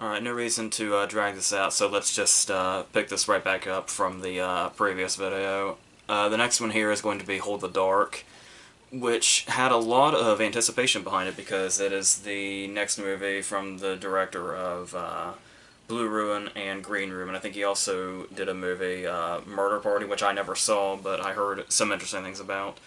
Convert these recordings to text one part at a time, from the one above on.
Alright, no reason to drag this out, so let's just pick this right back up from the previous video. The next one here is going to be Hold the Dark, which had a lot of anticipation behind it because it is the next movie from the director of Blue Ruin and Green Room, and I think he also did a movie, Murder Party, which I never saw, but I heard some interesting things about.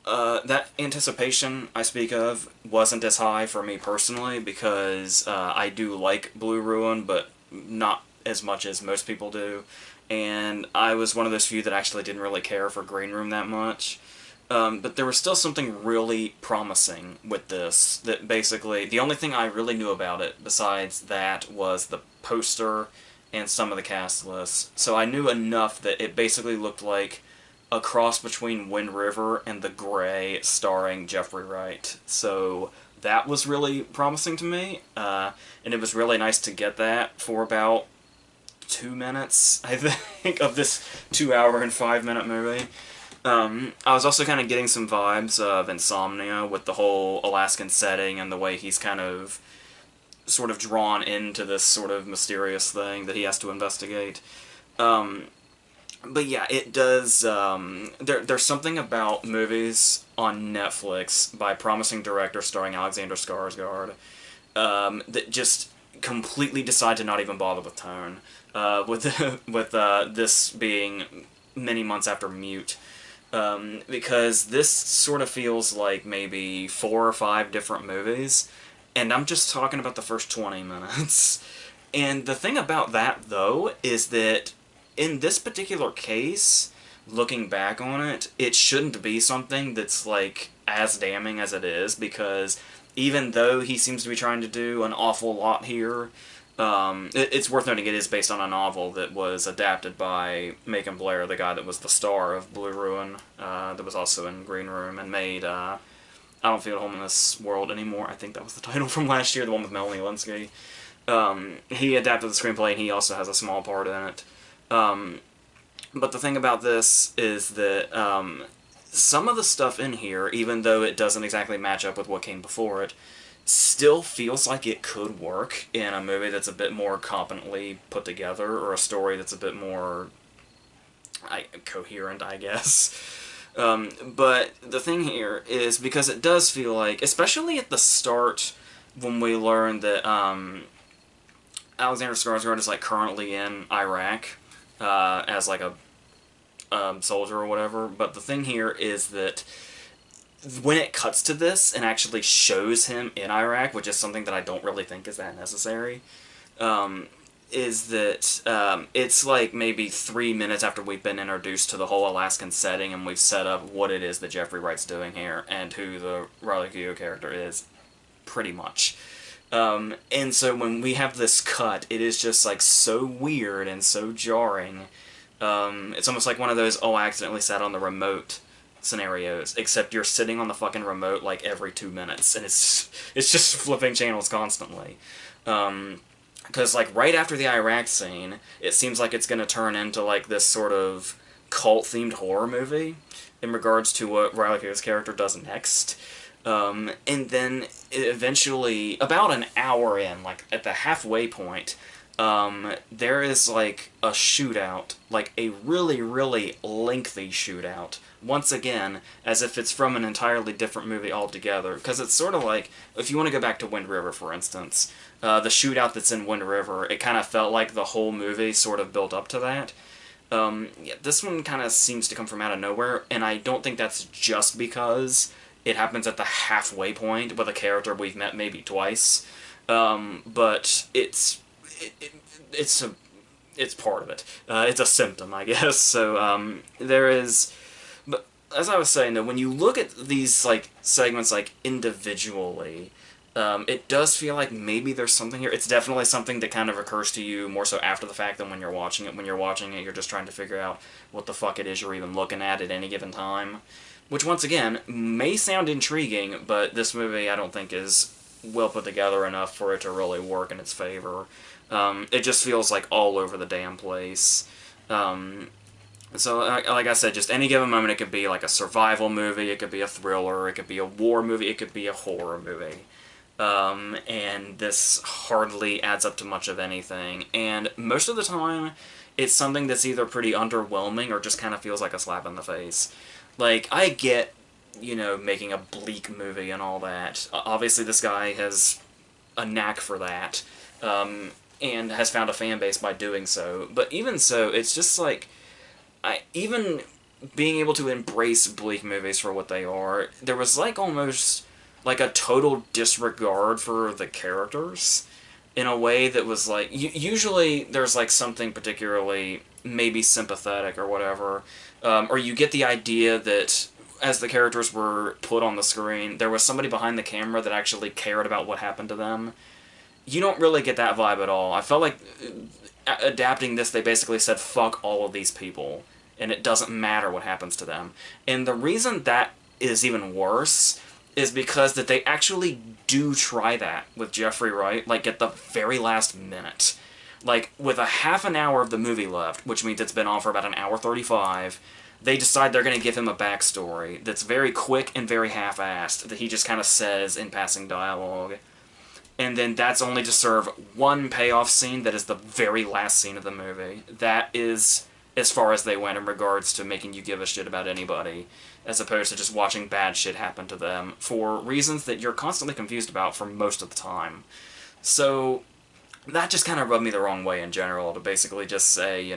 That anticipation I speak of wasn't as high for me personally because I do like Blue Ruin, but not as much as most people do. And I was one of those few that actually didn't really care for Green Room that much. But there was still something really promising with this, that basically, the only thing I really knew about it besides that was the poster and some of the cast lists. So I knew enough that it basically looked like a cross between Wind River and The Grey starring Jeffrey Wright. So that was really promising to me, and it was really nice to get that for about 2 minutes, I think, of this 2-hour and 5-minute movie. I was also kind of getting some vibes of Insomnia with the whole Alaskan setting and the way he's kind of sort of drawn into this sort of mysterious thing that he has to investigate. But yeah, it does, there's something about movies on Netflix by promising directors starring Alexander Skarsgård that just completely decide to not even bother with tone. With this being many months after Mute. Because this sort of feels like maybe 4 or 5 different movies, and I'm just talking about the first 20 minutes. And the thing about that, though, is that in this particular case, looking back on it, it shouldn't be something that's, like, as damning as it is, because even though he seems to be trying to do an awful lot here, it's worth noting it is based on a novel that was adapted by Macon Blair, the guy that was the star of Blue Ruin, that was also in Green Room, and made I Don't Feel at Home in This World Anymore. I think that was the title from last year, the one with Melanie Linsky. He adapted the screenplay, and he also has a small part in it. But the thing about this is that some of the stuff in here, even though it doesn't exactly match up with what came before it, still feels like it could work in a movie that's a bit more competently put together, or a story that's a bit more coherent, I guess. But the thing here is, because it does feel like, especially at the start, when we learn that Alexander Skarsgård is like currently in Iraq as like a soldier or whatever, but the thing here is that when it cuts to this and actually shows him in Iraq, which is something that I don't really think is that necessary, is that it's like maybe 3 minutes after we've been introduced to the whole Alaskan setting and we've set up what it is that Jeffrey Wright's doing here and who the Riley Keough character is, pretty much. And so when we have this cut, it is just like so weird and so jarring. It's almost like one of those, oh, I accidentally sat on the remote scenarios, except you're sitting on the fucking remote like every 2 minutes, and it's just flipping channels constantly. Because like right after the Iraq scene, it seems like it's going to turn into like this sort of cult-themed horror movie in regards to what Riley Keough's character does next. And then eventually, about an hour in, like at the halfway point, there is like a shootout, like a really, really lengthy shootout. Once again, as if it's from an entirely different movie altogether, because it's sort of like, if you want to go back to Wind River, for instance, the shootout that's in Wind River, it kind of felt like the whole movie sort of built up to that. Yeah, this one kind of seems to come from out of nowhere, and I don't think that's just because it happens at the halfway point with a character we've met maybe twice, but it's part of it. It's a symptom, I guess. So there is. But as I was saying, though, when you look at these like segments like individually, it does feel like maybe there's something here. It's definitely something that kind of occurs to you more so after the fact than when you're watching it. When you're watching it, you're just trying to figure out what the fuck it is you're even looking at any given time. Which, once again, may sound intriguing, but this movie I don't think is well put together enough for it to really work in its favor. It just feels like all over the damn place. So, like I said, just any given moment, it could be like a survival movie, it could be a thriller, it could be a war movie, it could be a horror movie. and this hardly adds up to much of anything. And most of the time, it's something that's either pretty underwhelming or just kind of feels like a slap in the face. Like, I get, making a bleak movie and all that. Obviously, this guy has a knack for that, and has found a fan base by doing so. But even so, it's just like, even being able to embrace bleak movies for what they are, there was like almost like a total disregard for the characters in a way that was like, usually there's like something particularly maybe sympathetic or whatever, or you get the idea that as the characters were put on the screen, there was somebody behind the camera that actually cared about what happened to them. You don't really get that vibe at all. I felt like adapting this, they basically said, fuck all of these people, and it doesn't matter what happens to them. And the reason that is even worse is because that they actually do try that with Jeffrey Wright, like, at the very last minute. Like, with a half an hour of the movie left, which means it's been on for about an hour 35, they decide they're going to give him a backstory that's very quick and very half-assed, that he just kind of says in passing dialogue. And then that's only to serve one payoff scene that is the very last scene of the movie. That is as far as they went in regards to making you give a shit about anybody, as opposed to just watching bad shit happen to them for reasons that you're constantly confused about for most of the time. So that just kind of rubbed me the wrong way in general, to basically just say,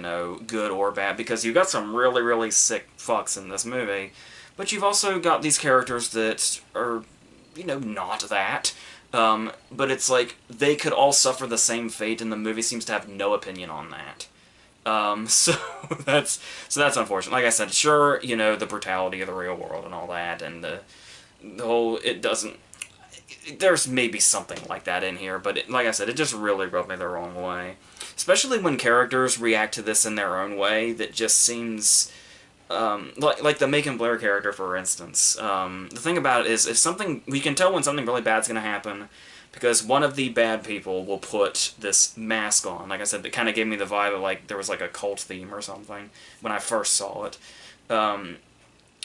good or bad, because you've got some really, really sick fucks in this movie, but you've also got these characters that are, not that. But it's like, they could all suffer the same fate, and the movie seems to have no opinion on that. So that's unfortunate. Like I said, sure, the brutality of the real world and all that, and the whole, there's maybe something like that in here, but like I said, it just really rubbed me the wrong way. Especially when characters react to this in their own way that just seems, like the Macon Blair character, for instance. The thing about it is, we can tell when something really bad's gonna happen, because one of the bad people will put this mask on. Like I said, it kind of gave me the vibe of like there was like a cult theme or something when I first saw it.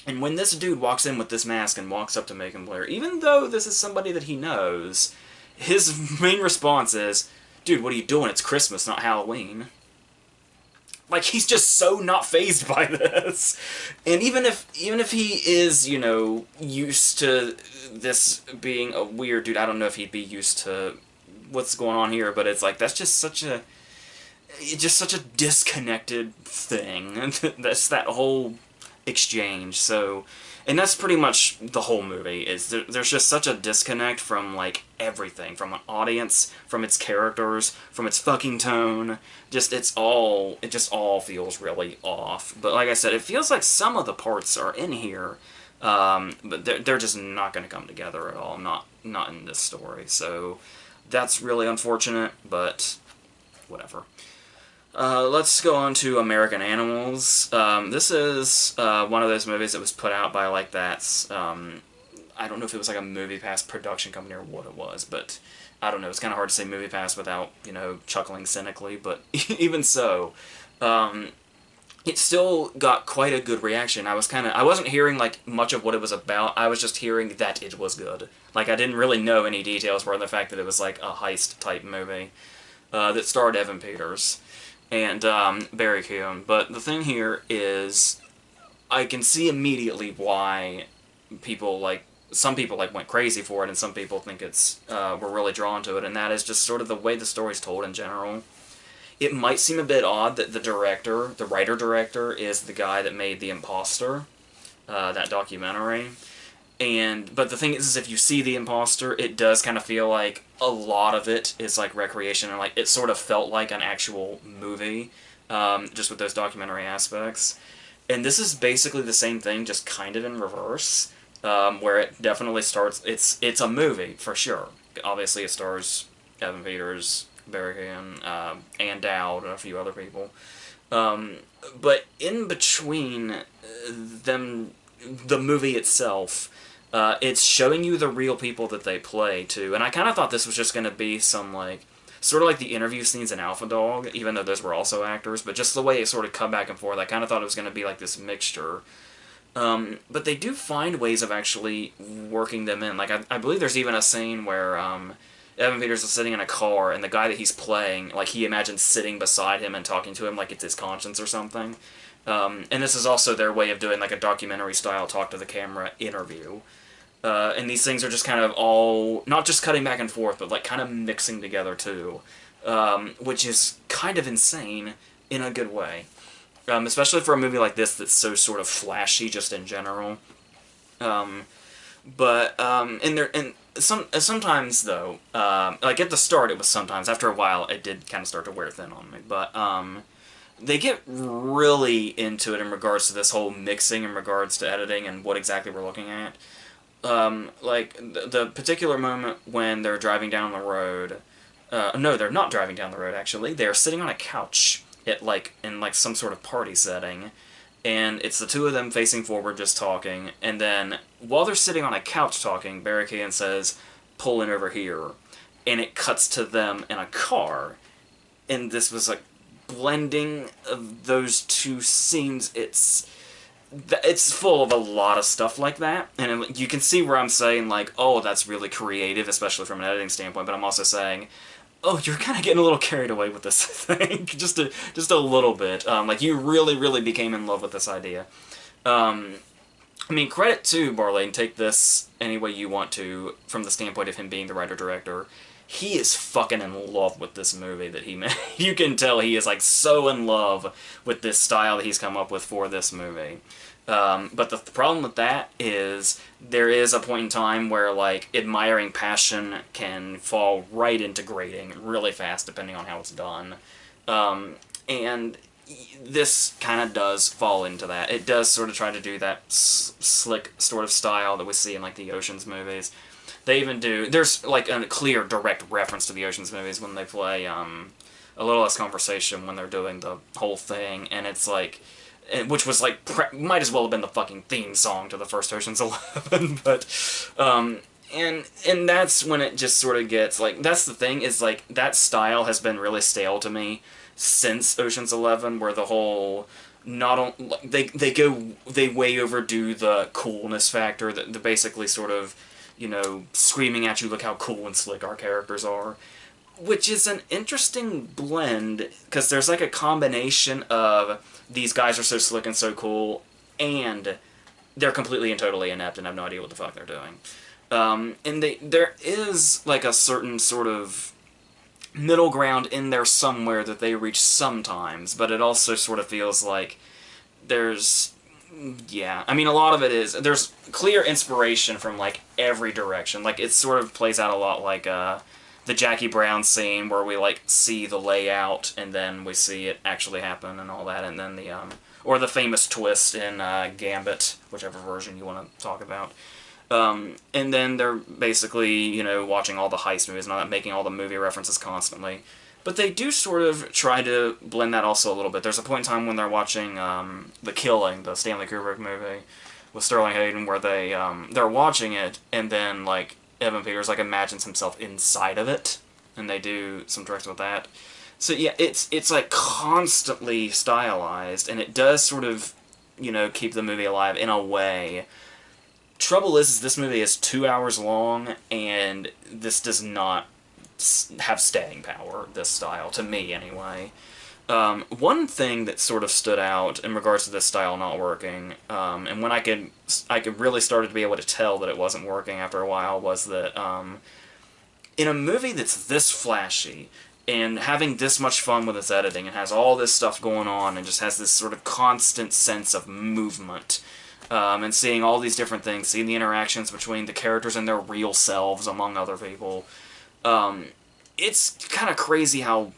And when this dude walks in with this mask and walks up to Macon Blair, even though this is somebody that he knows, his main response is, dude, what are you doing? It's Christmas, not Halloween. Like, he's just so not fazed by this. And even if he is, used to this being a weird dude, I don't know if he'd be used to what's going on here, but it's like, that's just such a disconnected thing. That's that whole exchange. So, and that's pretty much the whole movie, is there's just such a disconnect from, like, everything. From an audience, from its characters, from its fucking tone. It just all feels really off. But like I said, it feels like some of the parts are in here, but they're just not going to come together at all. Not in this story. So that's really unfortunate, but whatever. Let's go on to American Animals. This is one of those movies that was put out by, like, that, I don't know if it was like a MoviePass production company or what it was, but I don't know. It's kind of hard to say MoviePass without, chuckling cynically, but even so, it still got quite a good reaction. I wasn't hearing, like, much of what it was about. I was just hearing that it was good. Like, I didn't really know any details, more than the fact that it was, like, a heist-type movie that starred Evan Peters and Barry Keoghan. But the thing here is, I can see immediately why some people went crazy for it, and some people think were really drawn to it, and that is just sort of the way the story's told in general. It might seem a bit odd that the writer-director, is the guy that made The Imposter, that documentary. But the thing is if you see The Imposter, it does kind of feel like a lot of it is like recreation, and like it sort of felt like an actual movie, just with those documentary aspects. And this is basically the same thing, just kind of in reverse, where it definitely starts. It's a movie for sure. Obviously, it stars Evan Peters, Barry Keoghan, Ann Dowd, and a few other people. But in between them, the movie itself, it's showing you the real people that they play, too. And I kind of thought this was just going to be some, like, sort of like the interview scenes in Alpha Dog, even though those were also actors, but just the way it sort of cut back and forth, I kind of thought it was going to be like this mixture. But they do find ways of actually working them in. Like, I believe there's even a scene where Evan Peters is sitting in a car, and the guy that he's playing, like, he imagines sitting beside him and talking to him like it's his conscience or something. And this is also their way of doing, like, a documentary-style talk-to-the-camera interview. And these things are just kind of all, not just cutting back and forth, but, like, kind of mixing together, too. Which is kind of insane in a good way. Especially for a movie like this that's so sort of flashy just in general. And sometimes though, like at the start it was sometimes, after a while it did kind of start to wear thin on me, but they get really into it in regards to this whole mixing in regards to editing and what exactly we're looking at. Like the particular moment when they're driving down the road, no, they're not driving down the road actually, they're sitting on a couch in some sort of party setting, and it's the two of them facing forward just talking, and then while they're sitting on a couch talking, Barry Keoghan says, "Pull in over here," and it cuts to them in a car, and this was like blending of those two scenes. It's full of a lot of stuff like that, and you can see where I'm saying like, oh, that's really creative, especially from an editing standpoint, but I'm also saying, oh, you're kind of getting a little carried away with this thing, just a little bit. Like, you really, really became in love with this idea. I mean, credit to Barley, take this any way you want to, from the standpoint of him being the writer-director. He is fucking in love with this movie that he made. You can tell he is, like, so in love with this style that he's come up with for this movie. But the problem with that is there is a point in time where, like, admiring passion can fall right into grating really fast depending on how it's done. And this kind of does fall into that. It does sort of try to do that slick sort of style that we see in, like, the Ocean's movies. They even do... There's, like, a clear, direct reference to the Ocean's movies when they play A Little Less Conversation when they're doing the whole thing, and it's, like... Which was, like, might as well have been the fucking theme song to the first Ocean's 11, but, and that's when it just sort of gets, like, that's the thing, is, like, that style has been really stale to me since Ocean's 11, where the whole, they way overdo the coolness factor, the basically sort of, you know, screaming at you, look how cool and slick our characters are. Which is an interesting blend, because there's like a combination of these guys are so slick and so cool, and they're completely and totally inept and have no idea what the fuck they're doing. And there is like a certain sort of middle ground in there somewhere that they reach sometimes, but it also sort of feels like there's... Yeah, I mean, a lot of it is... There's clear inspiration from, like, every direction. Like, it sort of plays out a lot like, the Jackie Brown scene where we, like, see the layout and then we see it actually happen and all that, and then the, or the famous twist in, Gambit, whichever version you want to talk about. And then they're basically, you know, watching all the heist movies and all that, making all the movie references constantly. But they do sort of try to blend that also a little bit. There's a point in time when they're watching, The Killing, the Stanley Kubrick movie with Sterling Hayden, where they're watching it, and then, like, Evan Peters, like, imagines himself inside of it, and they do some tricks with that. So, yeah, it's like, constantly stylized, and it does sort of, you know, keep the movie alive in a way. Trouble is this movie is 2 hours long, and this does not have staying power, this style, to me, anyway. One thing that sort of stood out in regards to this style not working, and when I could really started to be able to tell that it wasn't working after a while, was that in a movie that's this flashy and having this much fun with its editing and has all this stuff going on and just has this sort of constant sense of movement, and seeing all these different things, seeing the interactions between the characters and their real selves among other people, it's kind of crazy how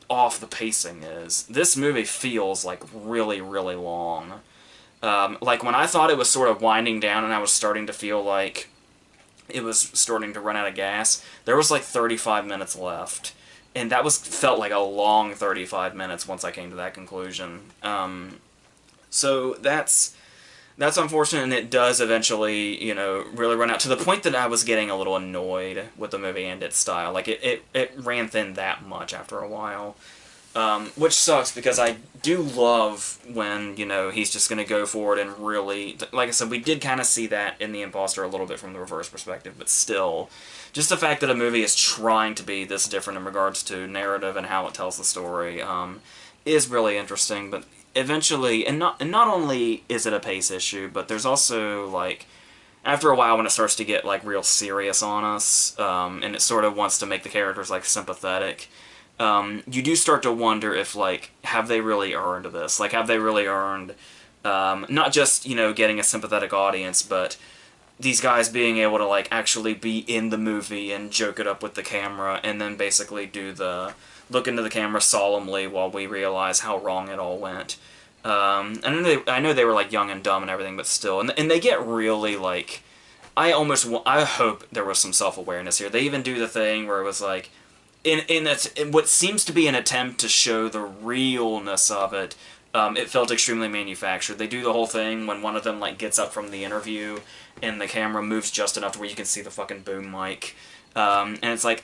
off the pacing is. This movie feels like really, really long. Like when I thought it was sort of winding down and I was starting to feel like it was starting to run out of gas, there was like 35 minutes left. And that felt like a long 35 minutes once I came to that conclusion. So that's unfortunate, and it does eventually, you know, really run out to the point that I was getting a little annoyed with the movie and its style. Like, it ran thin that much after a while. Which sucks because I do love when, you know, he's just going to go for it and really... Like I said, we did kind of see that in The Imposter a little bit from the reverse perspective, but still, just the fact that a movie is trying to be this different in regards to narrative and how it tells the story is really interesting, but eventually... And not only is it a pace issue, but there's also, like... After a while, when it starts to get, like, real serious on us, and it sort of wants to make the characters, like, sympathetic... you do start to wonder if, like, have they really earned this? Like, have they really earned, not just, you know, getting a sympathetic audience, but these guys being able to, like, actually be in the movie and joke it up with the camera, and then basically do the, look into the camera solemnly while we realize how wrong it all went. I know they were, like, young and dumb and everything, but still, and they get really, like, I hope there was some self-awareness here. They even do the thing where it was, like, in what seems to be an attempt to show the realness of it, it felt extremely manufactured. They do the whole thing when one of them, like, gets up from the interview and the camera moves just enough to where you can see the fucking boom mic. And it's like,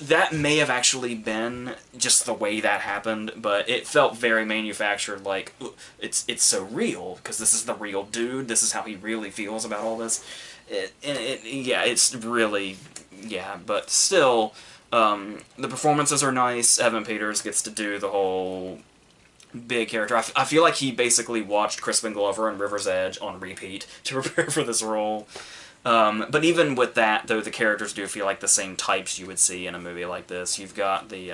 that may have actually been just the way that happened, but it felt very manufactured, like, it's so real, because this is the real dude, this is how he really feels about all this. Yeah, it's really, yeah, but still... the performances are nice. Evan Peters gets to do the whole big character. I feel like he basically watched Crispin Glover and River's Edge on repeat to prepare for this role. But even with that, though, the characters do feel like the same types you would see in a movie like this. You've got the,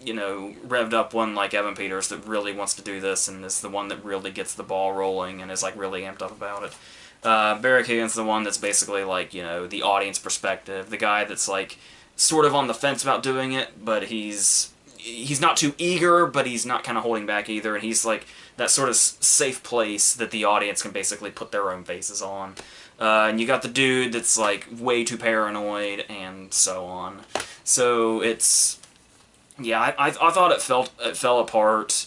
you know, revved up one like Evan Peters that really wants to do this and is the one that really gets the ball rolling and is, like, really amped up about it. Barry Keoghan's the one that's basically, like, you know, the audience perspective, the guy that's, like, sort of on the fence about doing it, but he's not too eager, but he's not kind of holding back either, and he's, like, that sort of safe place that the audience can basically put their own faces on. And you got the dude that's, like, way too paranoid, and so on. So it's... Yeah, I thought it fell apart,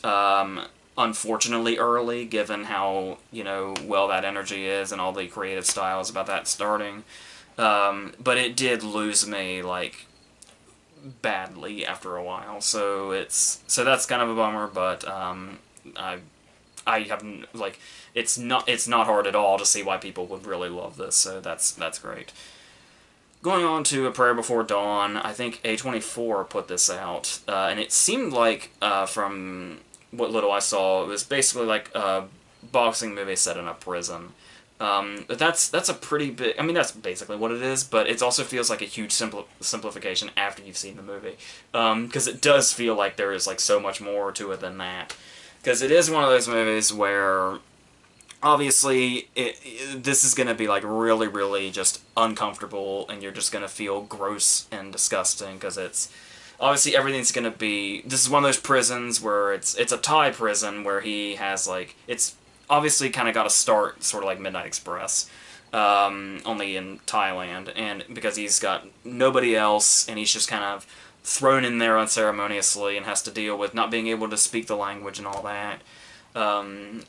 unfortunately early, given how, you know, well that energy is and all the creative styles about that starting. But it did lose me, like, badly after a while. So that's kind of a bummer, but I haven't, like, it's not hard at all to see why people would really love this, so that's great. Going on to A Prayer Before Dawn, I think A24 put this out, and it seemed like, from what little I saw, it was basically like a boxing movie set in a prison. But that's a pretty big... I mean, that's basically what it is, but it also feels like a huge simplification after you've seen the movie. Because it does feel like there is, like, so much more to it than that. Because it is one of those movies where... Obviously, this is going to be, like, really, really just uncomfortable, and you're just going to feel gross and disgusting, because it's... Obviously, everything's going to be... This is one of those prisons where it's a Thai prison where he has, like... It's obviously kind of got to start sort of like Midnight Express, only in Thailand, and because he's got nobody else, and he's just kind of thrown in there unceremoniously and has to deal with not being able to speak the language and all that.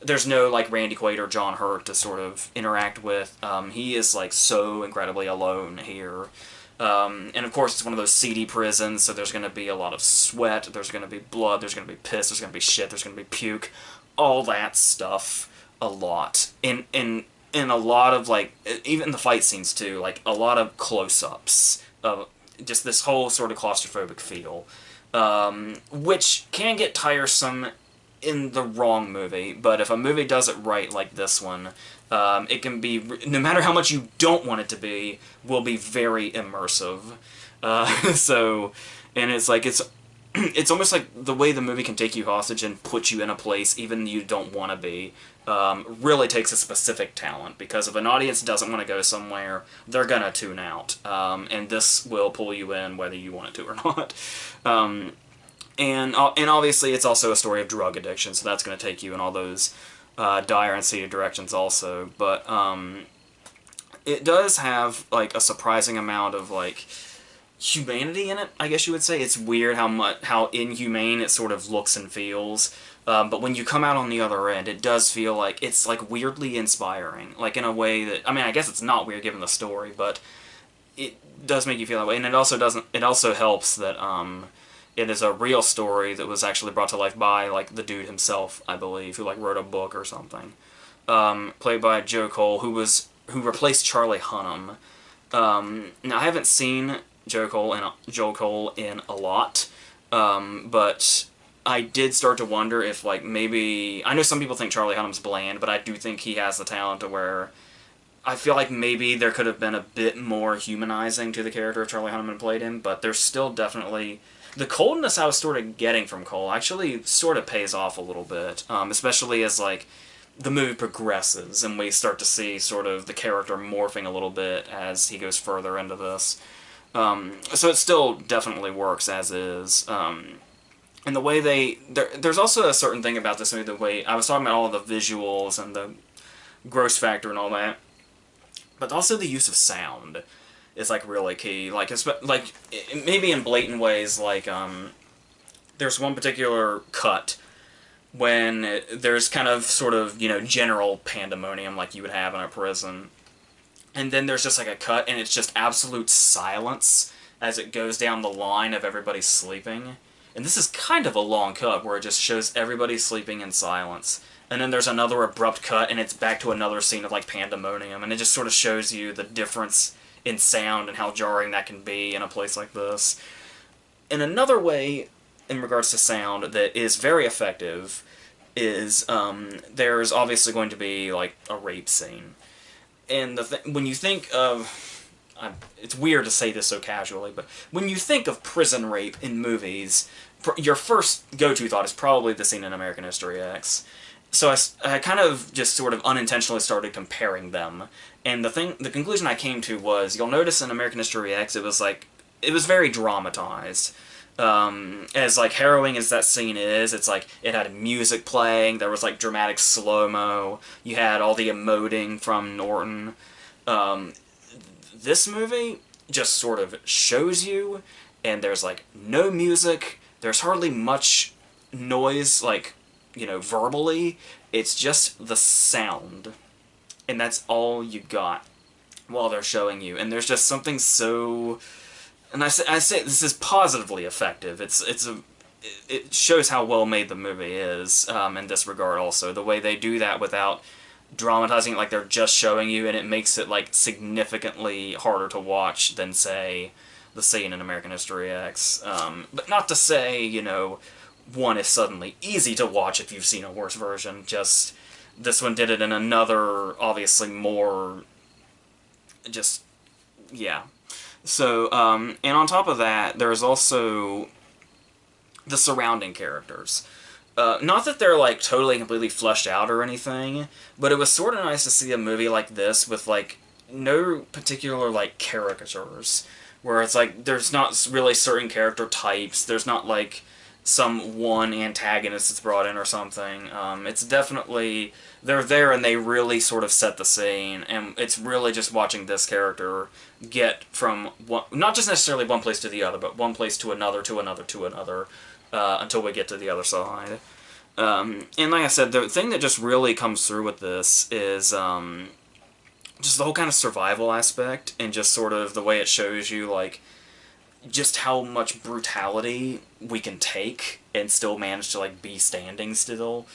There's no, like, Randy Quaid or John Hurt to sort of interact with. He is, like, so incredibly alone here. And of course it's one of those seedy prisons, so there's going to be a lot of sweat, there's going to be blood, there's going to be piss, there's going to be shit, there's going to be puke, all that stuff, a lot. And a lot of, like, even the fight scenes too, like, a lot of close-ups of just this whole sort of claustrophobic feel, which can get tiresome in the wrong movie, but if a movie does it right, like this one, it can be, no matter how much you don't want it to be, will be very immersive. So, and it's like, it's almost like the way the movie can take you hostage and put you in a place even you don't want to be, really takes a specific talent, because if an audience doesn't want to go somewhere, they're gonna tune out, and this will pull you in whether you want it to or not. And obviously it's also a story of drug addiction, so that's going to take you in all those dire and seedy directions also. But it does have, like, a surprising amount of, like, humanity in it, I guess you would say. It's weird how inhumane it sort of looks and feels. But when you come out on the other end, it does feel like it's, like, weirdly inspiring. Like, in a way that, I mean, I guess it's not weird given the story, but it does make you feel that way. And it also helps that, It is a real story that was actually brought to life by, like, the dude himself, I believe, who, like, wrote a book or something. Played by Joe Cole, who replaced Charlie Hunnam. Now, I haven't seen Joe Cole in a lot, but I did start to wonder if, like, maybe... I know some people think Charlie Hunnam's bland, but I do think he has the talent to where... I feel like maybe there could have been a bit more humanizing to the character if Charlie Hunnam had played him, but there's still definitely... The coldness I was sort of getting from Cole actually sort of pays off a little bit, especially as, like, the movie progresses and we start to see sort of the character morphing a little bit as he goes further into this. So it still definitely works as is. And the way there's also a certain thing about this movie, the way... I was talking about all of the visuals and the gross factor and all that, but also the use of sound is, like, really key. Like, maybe in blatant ways, like, there's one particular cut when there's kind of sort of, you know, general pandemonium like you would have in a prison. And then there's just, like, a cut, and it's just absolute silence as it goes down the line of everybody sleeping. And this is kind of a long cut, where it just shows everybody sleeping in silence. And then there's another abrupt cut, and it's back to another scene of, like, pandemonium, and it just sort of shows you the difference in sound and how jarring that can be in a place like this. In another way, in regards to sound, that is very effective, is there's obviously going to be, like, a rape scene. And when you think of... it's weird to say this so casually, but when you think of prison rape in movies, your first go-to thought is probably the scene in American History X. So I kind of just sort of unintentionally started comparing them. And the conclusion I came to was, you'll notice in American History X, it was very dramatized. As, like, harrowing as that scene is, it's like, it had music playing, there was, like, dramatic slow-mo, you had all the emoting from Norton. This movie just sort of shows you, and there's, like, no music, there's hardly much noise, like, you know, verbally. It's just the sound, and that's all you got while they're showing you. And there's just something so... And I say this is positively effective. It shows how well made the movie is, in this regard also. The way they do that without dramatizing it, like they're just showing you, and it makes it, like, significantly harder to watch than, say, the scene in American History X. But not to say, you know, one is suddenly easy to watch if you've seen a worse version. Just, this one did it in another, obviously more, just, yeah. So, and on top of that, there's also the surrounding characters. Not that they're, like, totally, completely fleshed out or anything, but it was sort of nice to see a movie like this with, like, no particular, like, caricatures. Where it's like, there's not really certain character types, there's not, like, some one antagonist that's brought in or something. It's definitely... They're there and they really sort of set the scene, and it's really just watching this character get from one... Not just necessarily one place to the other, but one place to another, to another, to another, until we get to the other side. And like I said, the thing that just really comes through with this is... just the whole kind of survival aspect, and just sort of the way it shows you, like, just how much brutality we can take and still manage to, like, be standing still.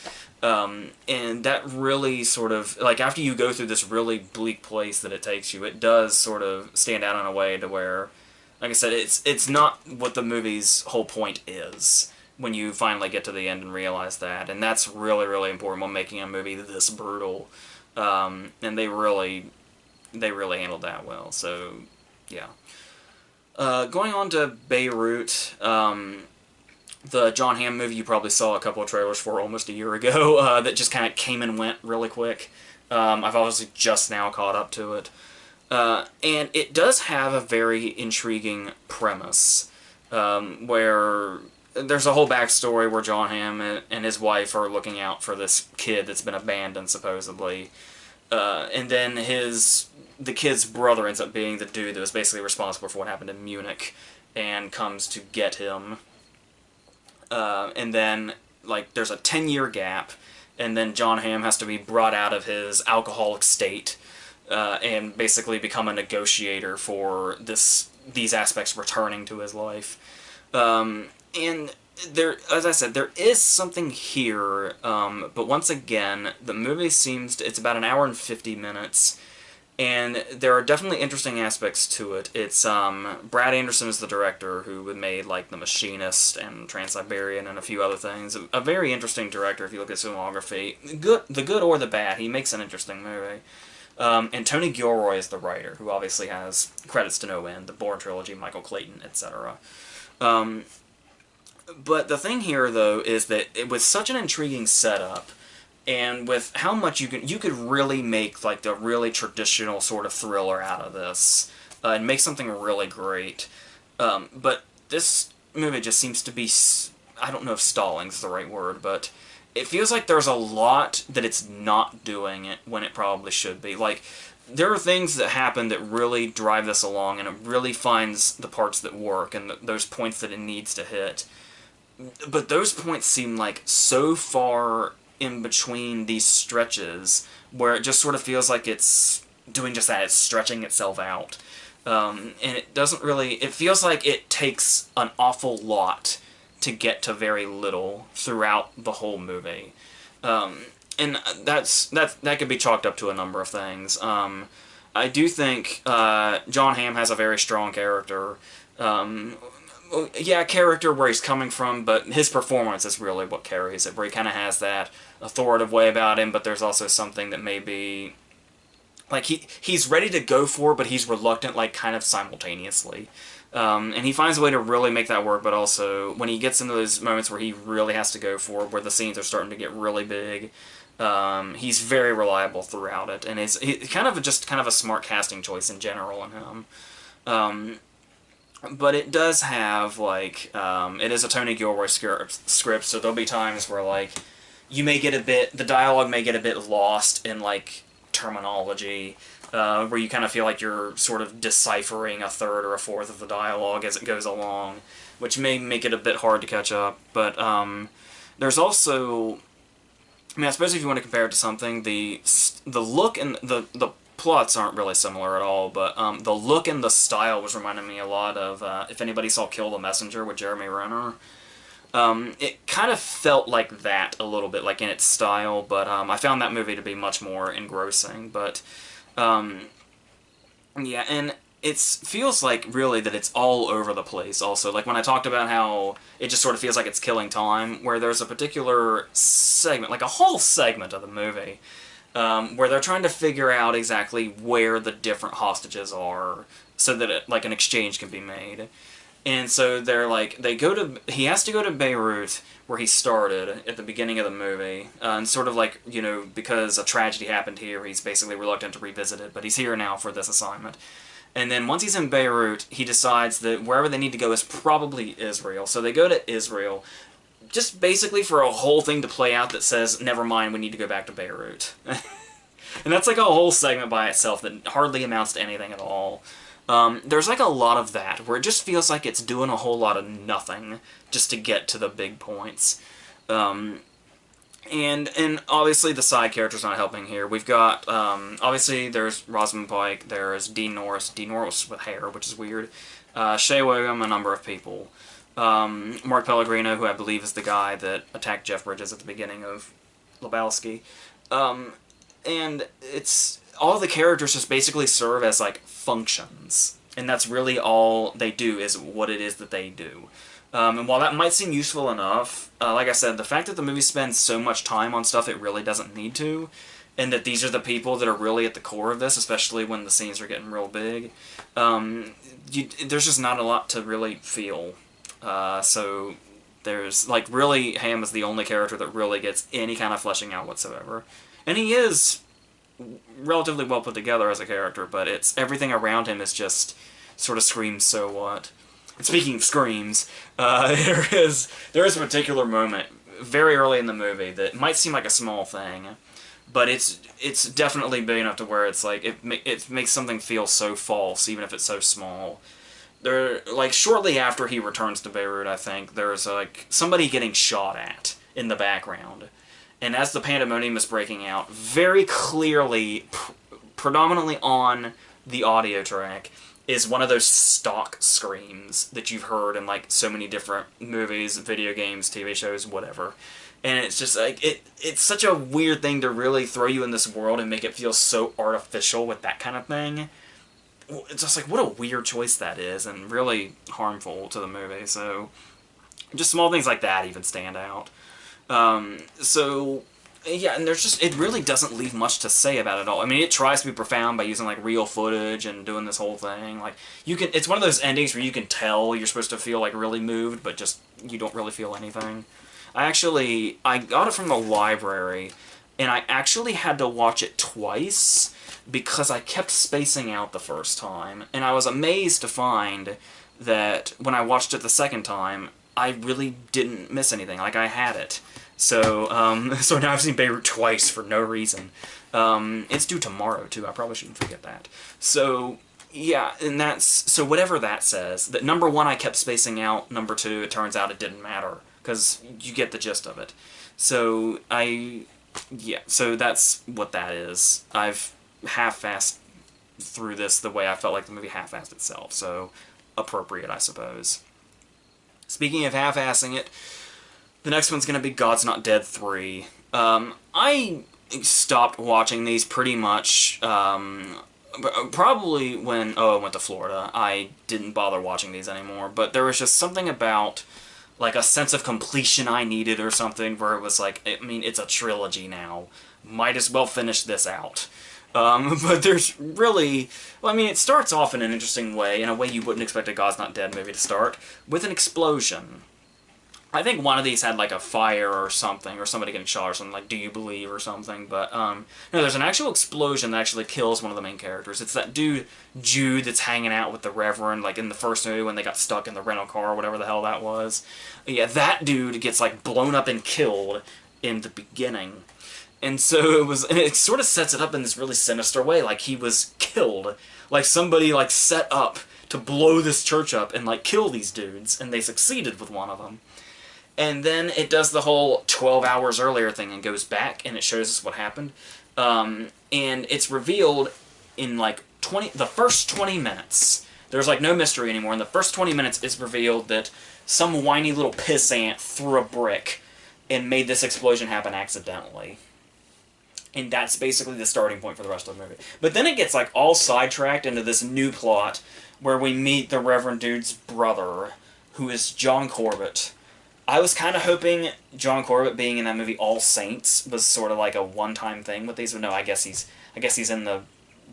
And that really sort of, like, after you go through this really bleak place that it takes you, it does sort of stand out in a way to where, like I said, it's not what the movie's whole point is when you finally get to the end and realize that. And that's really, really important when making a movie this brutal. And they really handled that well, so, yeah. Going on to Beirut, the John Hamm movie you probably saw a couple of trailers for almost a year ago, that just kind of came and went really quick. I've obviously just now caught up to it. And it does have a very intriguing premise, where there's a whole backstory where John Hamm and his wife are looking out for this kid that's been abandoned, supposedly. And then the kid's brother ends up being the dude that was basically responsible for what happened in Munich, and comes to get him. And then, like, there's a 10-year gap, and then John Hamm has to be brought out of his alcoholic state, and basically become a negotiator for these aspects returning to his life. And there, as I said, there is something here, but once again, the movie seems to, it's about an hour and 50 minutes, and there are definitely interesting aspects to it. It's, Brad Anderson is the director, who had made, like, The Machinist and Trans-Siberian and a few other things. A very interesting director if you look at his filmography. The good or the bad, he makes an interesting movie. And Tony Gilroy is the writer, who obviously has credits to no end, the Bourne trilogy, Michael Clayton, etc. But the thing here, though, is that it was such an intriguing setup, and with how much you could really make, like, the really traditional sort of thriller out of this, and make something really great. But this movie just seems to be, I don't know if stalling's the right word, but it feels like there's a lot that it's not doing it when it probably should be. Like, there are things that happen that really drive this along, and it really finds the parts that work, and those points that it needs to hit. But those points seem like so far in between these stretches where it just sort of feels like it's doing just that, it's stretching itself out. And it doesn't really, it feels like it takes an awful lot to get to very little throughout the whole movie. And that could be chalked up to a number of things. I do think John Hamm has a very strong character. Yeah, character where he's coming from, but his performance is really what carries it, where he kind of has that authoritative way about him, but there's also something that may be, like, he's ready to go for, but he's reluctant, like, kind of simultaneously. And he finds a way to really make that work, but also, when he gets into those moments where he really has to go for, where the scenes are starting to get really big, he's very reliable throughout it, and he's kind of a smart casting choice in general in him. But it does have, like, it is a Tony Gilroy script, so there'll be times where, like, the dialogue may get a bit lost in, like, terminology, where you kind of feel like you're sort of deciphering a third or a fourth of the dialogue as it goes along, which may make it a bit hard to catch up. But there's also, I mean, I suppose if you want to compare it to something, the look and the plots aren't really similar at all, but the look and the style was reminding me a lot of, if anybody saw Kill the Messenger with Jeremy Renner. It kind of felt like that a little bit, like in its style, but I found that movie to be much more engrossing. But yeah, and it feels like really that it's all over the place also. Like when I talked about how it just sort of feels like it's killing time, where there's a particular segment, like a whole segment of the movie, where they're trying to figure out exactly where the different hostages are so that like an exchange can be made. And so they're like, he has to go to Beirut, where he started at the beginning of the movie, and sort of like, you know, because a tragedy happened here, he's basically reluctant to revisit it, but he's here now for this assignment. And then once he's in Beirut, he decides that wherever they need to go is probably Israel. So they go to Israel, just basically for a whole thing to play out that says, never mind, we need to go back to Beirut. And that's like a whole segment by itself that hardly amounts to anything at all. There's like a lot of that, where it just feels like it's doing a whole lot of nothing just to get to the big points. And obviously the side characters not helping here. We've got, obviously there's Rosamund Pike, there's Dean Norris with hair, which is weird, Shea Whigham, a number of people. Mark Pellegrino, who I believe is the guy that attacked Jeff Bridges at the beginning of Lebowski. And it's, all the characters just basically serve as, like, functions. And that's really all they do, is what it is that they do. And while that might seem useful enough, like I said, the fact that the movie spends so much time on stuff it really doesn't need to, and that these are the people that are really at the core of this, especially when the scenes are getting real big, there's just not a lot to really feel. So there's, like, really, Hamm is the only character that really gets any kind of fleshing out whatsoever. And he is relatively well put together as a character, but it's everything around him is just sort of screams, so what? And speaking of screams, there is a particular moment very early in the movie that might seem like a small thing, but it's definitely big enough to where it's like it makes something feel so false, even if it's so small. There, like, shortly after he returns to Beirut, I think, there's, like, somebody getting shot at in the background. And as the pandemonium is breaking out, very clearly, predominantly on the audio track, is one of those stock screams that you've heard in like so many different movies, video games, TV shows, whatever. And it's just like it's such a weird thing to really throw you in this world and make it feel so artificial with that kind of thing. It's just like, what a weird choice that is, and really harmful to the movie. So just small things like that even stand out. So yeah, and there's just, it really doesn't leave much to say about it all. I mean, it tries to be profound by using like real footage and doing this whole thing. Like, you can, it's one of those endings where you can tell you're supposed to feel like really moved, but just you don't really feel anything. I got it from the library, and I actually had to watch it twice because I kept spacing out the first time, and I was amazed to find that when I watched it the second time, I really didn't miss anything. Like, I had it. So, so now I've seen Beirut twice for no reason. It's due tomorrow, too. I probably shouldn't forget that. So, yeah, and that's, so whatever that says, that number one, I kept spacing out, number two, it turns out it didn't matter, because you get the gist of it. So, yeah, so that's what that is. I've half-assed through this the way I felt like the movie half-assed itself, so appropriate, I suppose. Speaking of half-assing it, the next one's going to be God's Not Dead 3. I stopped watching these pretty much, probably when, I went to Florida. I didn't bother watching these anymore, but there was just something about, like, a sense of completion I needed or something, where it was like, I mean, it's a trilogy now. Might as well finish this out. But there's really, well, I mean, it starts off in an interesting way, in a way you wouldn't expect a God's Not Dead movie to start, with an explosion. I think one of these had, like, a fire or something, or somebody getting shot or something, like, Do You Believe or something, but, no, there's an actual explosion that actually kills one of the main characters. It's that dude, Jude, that's hanging out with the Reverend, like, in the first movie when they got stuck in the rental car or whatever the hell that was. Yeah, that dude gets, like, blown up and killed in the beginning. And so and it sort of sets it up in this really sinister way, like he was killed. Like, somebody, like, set up to blow this church up and, like, kill these dudes, and they succeeded with one of them. And then it does the whole 12 hours earlier thing and goes back, and it shows us what happened. And it's revealed in, like, the first 20 minutes. There's, like, no mystery anymore. In the first 20 minutes, it's revealed that some whiny little pissant threw a brick and made this explosion happen accidentally. And that's basically the starting point for the rest of the movie. But then it gets, like, all sidetracked into this new plot where we meet the Reverend Dude's brother, who is John Corbett. I was kind of hoping John Corbett being in that movie All Saints was sort of like a one-time thing with these, but no, I guess he's in the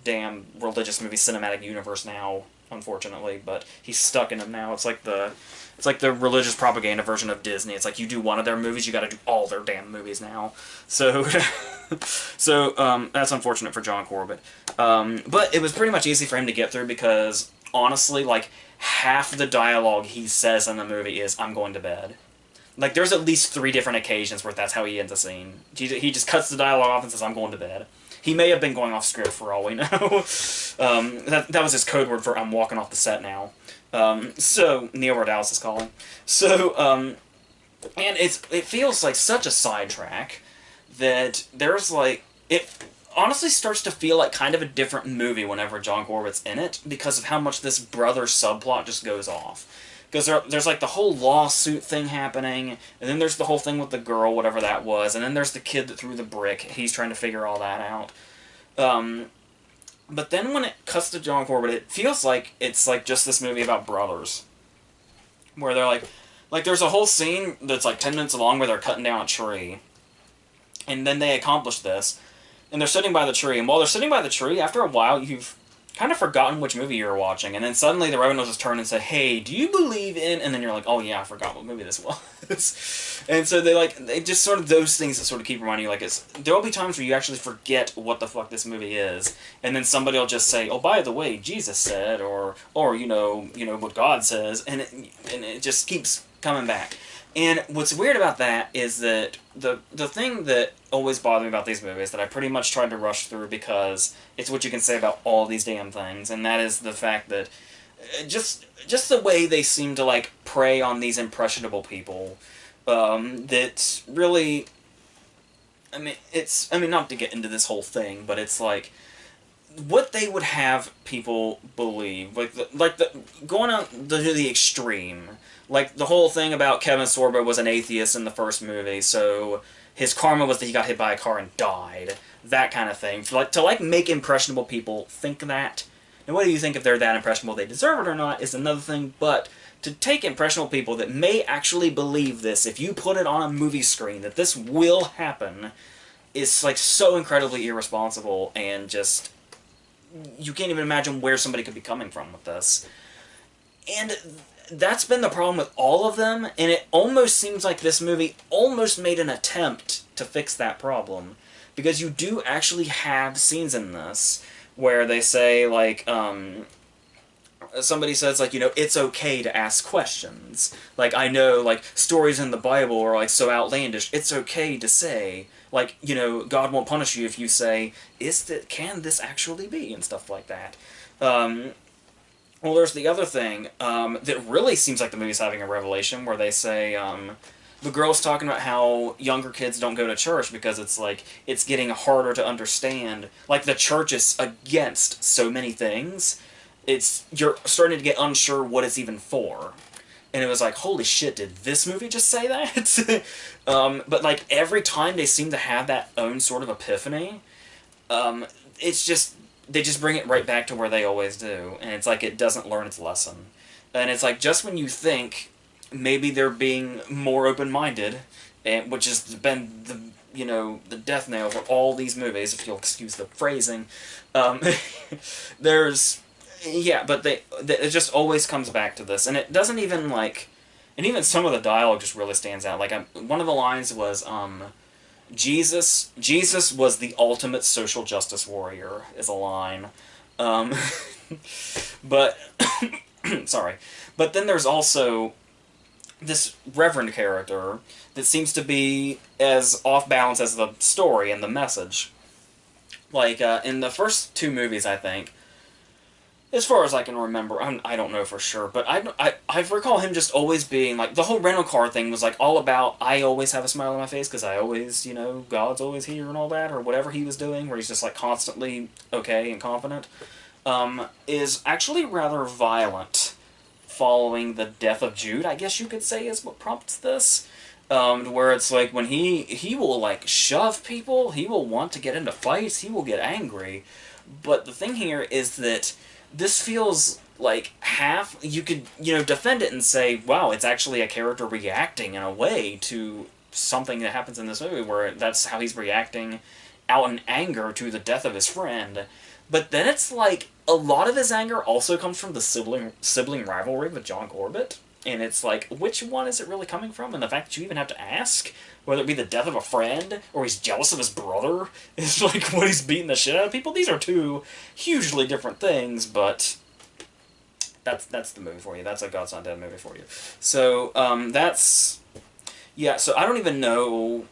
damn religious movie cinematic universe now, unfortunately, but he's stuck in them now. It's like the religious propaganda version of Disney. It's like, you do one of their movies, you gotta do all their damn movies now. So, that's unfortunate for John Corbett. But it was pretty much easy for him to get through because, honestly, like, half the dialogue he says in the movie is, "I'm going to bed." Like, there's at least 3 different occasions where that's how he ends a scene. He just cuts the dialogue off and says, "I'm going to bed." He may have been going off script for all we know. That was his code word for "I'm walking off the set now." So, Neil Radalis is calling. So, and it feels like such a sidetrack that there's, like, it honestly starts to feel like kind of a different movie whenever John Corbett's in it because of how much this brother subplot just goes off. Because there's, like, the whole lawsuit thing happening, and then there's the whole thing with the girl, whatever that was, and then there's the kid that threw the brick. He's trying to figure all that out. But then when it cuts to John Corbett, it feels like it's, like, just this movie about brothers. Where they're, like, there's a whole scene that's, like, 10 minutes long where they're cutting down a tree. And then they accomplish this, and they're sitting by the tree, and while they're sitting by the tree, after a while, you've kind of forgotten which movie you were watching, and then suddenly the Reverend will just turn and say, "Hey, do you believe in..." And then you're like, "Oh yeah, I forgot what movie this was." And so they just sort of, those things that sort of keep reminding you, like, there'll be times where you actually forget what the fuck this movie is, and then somebody will just say, "Oh, by the way, Jesus said," or you know what God says, and it just keeps coming back. And what's weird about that is that the thing that always bothered me about these movies that I pretty much tried to rush through because it's what you can say about all these damn things, and that is the fact that just the way they seem to, like, prey on these impressionable people, that really, I mean, not to get into this whole thing, but it's like, what they would have people believe, going on to the extreme, like the whole thing about Kevin Sorbo was an atheist in the first movie, so his karma was that he got hit by a car and died, that kind of thing. To make impressionable people think that, and whether you think if they're that impressionable they deserve it or not is another thing, but to take impressionable people that may actually believe this, if you put it on a movie screen, that this will happen, is like so incredibly irresponsible, and just, you can't even imagine where somebody could be coming from with this. And that's been the problem with all of them, and it almost seems like this movie almost made an attempt to fix that problem. Because you do actually have scenes in this where they say, like, somebody says, like, it's okay to ask questions. Like, I know, like, stories in the Bible are, like, so outlandish. It's okay to say, like, God won't punish you if you say, can this actually be? And stuff like that. Well, there's the other thing that really seems like the movie's having a revelation, where they say, the girl's talking about how younger kids don't go to church because it's getting harder to understand. Like, the church is against so many things. You're starting to get unsure what it's even for. And it was like, holy shit, did this movie just say that? But, like, every time they seem to have that own sort of epiphany, it's just, they just bring it right back to where they always do. And it's like it doesn't learn its lesson. And it's like, just when you think maybe they're being more open-minded, and which has been the death nail for all these movies, if you'll excuse the phrasing, there's... Yeah, but it just always comes back to this, and it doesn't even, like... And even some of the dialogue just really stands out. Like, one of the lines was, Jesus was the ultimate social justice warrior, is a line. But... sorry. But then there's also this Reverend character that seems to be as off-balance as the story and the message. Like, in the first two movies, I think, as far as I can remember, I don't know for sure, but I recall him just always being, like, the whole rental car thing was, like, all about, I always have a smile on my face, because I always, God's always here and all that, or whatever he was doing, where he's just, like, constantly okay and confident, is actually rather violent following the death of Jude, I guess you could say is what prompts this, where it's, like, when he will, like, shove people, he will want to get into fights, he will get angry, but the thing here is that this feels like you could, defend it and say, wow, it's actually a character reacting in a way to something that happens in this movie, where that's how he's reacting out in anger to the death of his friend. But then it's like, a lot of his anger also comes from the sibling rivalry with John Corbett, and it's like, which one is it really coming from? And the fact that you even have to ask, whether it be the death of a friend, or he's jealous of his brother, is like what he's beating the shit out of people. These are two hugely different things, but that's the movie for you. That's a God's Not Dead movie for you. So, yeah, so I don't even know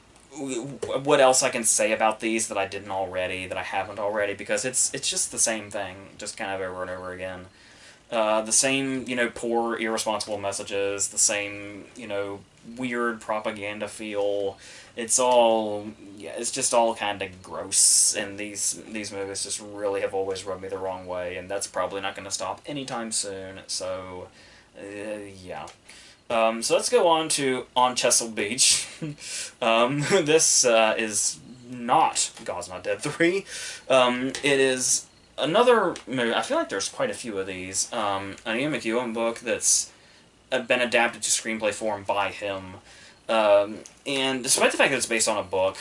what else I can say about these that I didn't already, that I haven't already, because it's just the same thing, just kind of over and over again. The same, poor, irresponsible messages, the same, weird propaganda feel. It's all, it's just all kind of gross, and these movies just really have always rubbed me the wrong way, and that's probably not going to stop anytime soon, so, yeah. So let's go on to On Chesil Beach. This is not God's Not Dead 3. It is another movie. I feel like there's quite a few of these. An Ian McEwan book that's been adapted to screenplay form by him. And despite the fact that it's based on a book,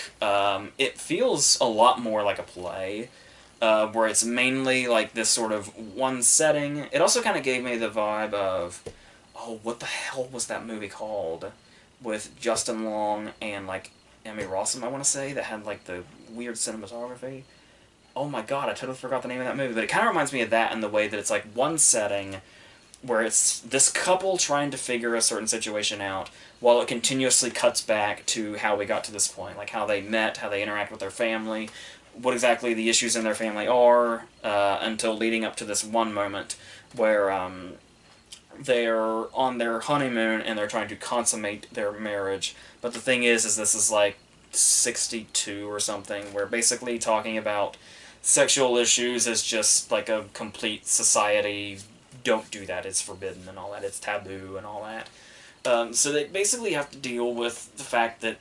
it feels a lot more like a play, where it's mainly like this sort of one setting. It also kind of gave me the vibe of... Oh, what the hell was that movie called? With Justin Long and, like, Emmy Rossum, I want to say, that had, like, the weird cinematography. Oh my god, I totally forgot the name of that movie. But it kind of reminds me of that in the way that it's, like, one setting where it's this couple trying to figure a certain situation out while it continuously cuts back to how we got to this point. Like, how they met, how they interact with their family, what exactly the issues in their family are, until leading up to this one moment where, they're on their honeymoon and they're trying to consummate their marriage. But the thing is this is like 62 or something, where basically talking about sexual issues as just like a complete society, don't do that, it's forbidden and all that, it's taboo and all that. So they basically have to deal with the fact that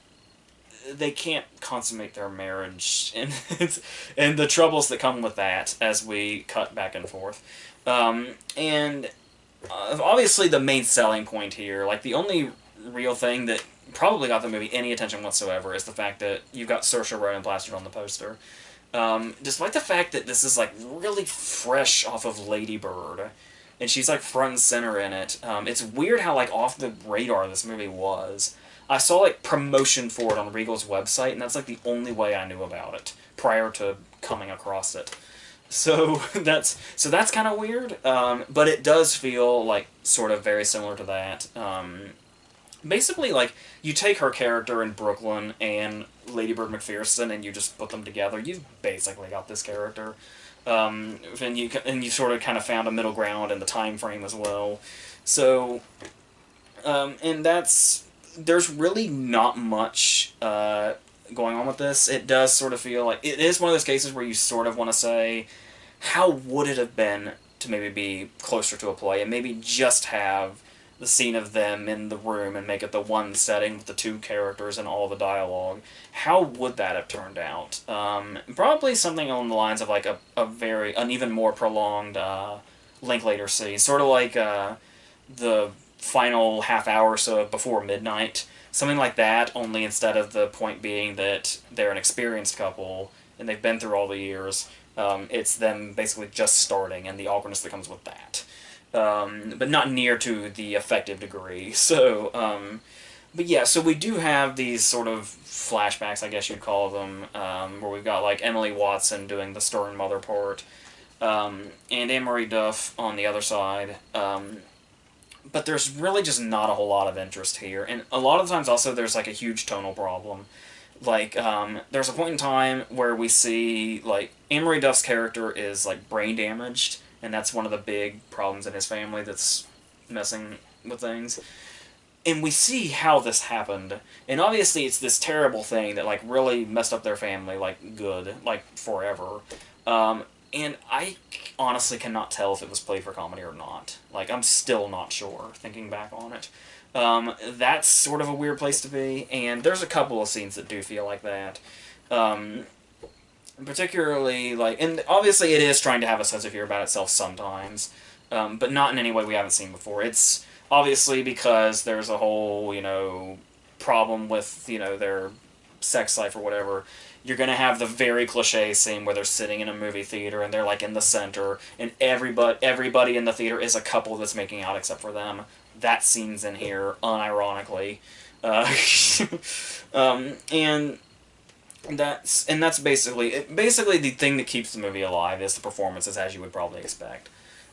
they can't consummate their marriage, and and the troubles that come with that as we cut back and forth. And obviously the main selling point here, like the only real thing that probably got the movie any attention whatsoever, is the fact that you've got Saoirse Ronan plastered on the poster. Despite the fact that this is like really fresh off of Lady Bird, and she's like front and center in it. It's weird how like off the radar this movie was. I saw like promotion for it on Regal's website, and that's like the only way I knew about it prior to coming across it. So that's kind of weird, but it does feel like sort of very similar to that. Basically, like, you take her character in Brooklyn and Lady Bird McPherson and you just put them together, you've basically got this character. And you sort of kind of found a middle ground in the time frame as well. So, and there's really not much going on with this. It does sort of feel like, it is one of those cases where you sort of want to say, how would it have been to maybe be closer to a play and maybe just have the scene of them in the room and make it the one setting with the two characters and all the dialogue? How would that have turned out? Probably something along the lines of like an even more prolonged Linklater scene, sort of like the final half hour or so before midnight, something like that, only instead of the point being that they're an experienced couple and they've been through all the years, it's them basically just starting and the awkwardness that comes with that. But not near to the effective degree. So, but yeah, so we do have these sort of flashbacks, I guess you'd call them, where we've got like Emily Watson doing the stern mother part, and Anne-Marie Duff on the other side. But there's really just not a whole lot of interest here, and a lot of times also there's like a huge tonal problem. Like, there's a point in time where we see, like, Anne-Marie Duff's character is, like, brain damaged, and that's one of the big problems in his family that's messing with things. And we see how this happened, and obviously it's this terrible thing that, like, really messed up their family, like, good, like, forever. And I honestly cannot tell if it was played for comedy or not. Like, I'm still not sure, thinking back on it. That's sort of a weird place to be, and there's a couple of scenes that do feel like that. Particularly, like, and obviously it is trying to have a sense of humor about itself sometimes, but not in any way we haven't seen before. It's obviously because there's a whole, problem with, their sex life or whatever. You're going to have the very cliche scene where they're sitting in a movie theater and they're, like, in the center, and everybody in the theater is a couple that's making out except for them. That scene's in here, unironically. And that's basically the thing that keeps the movie alive is the performances, as you would probably expect.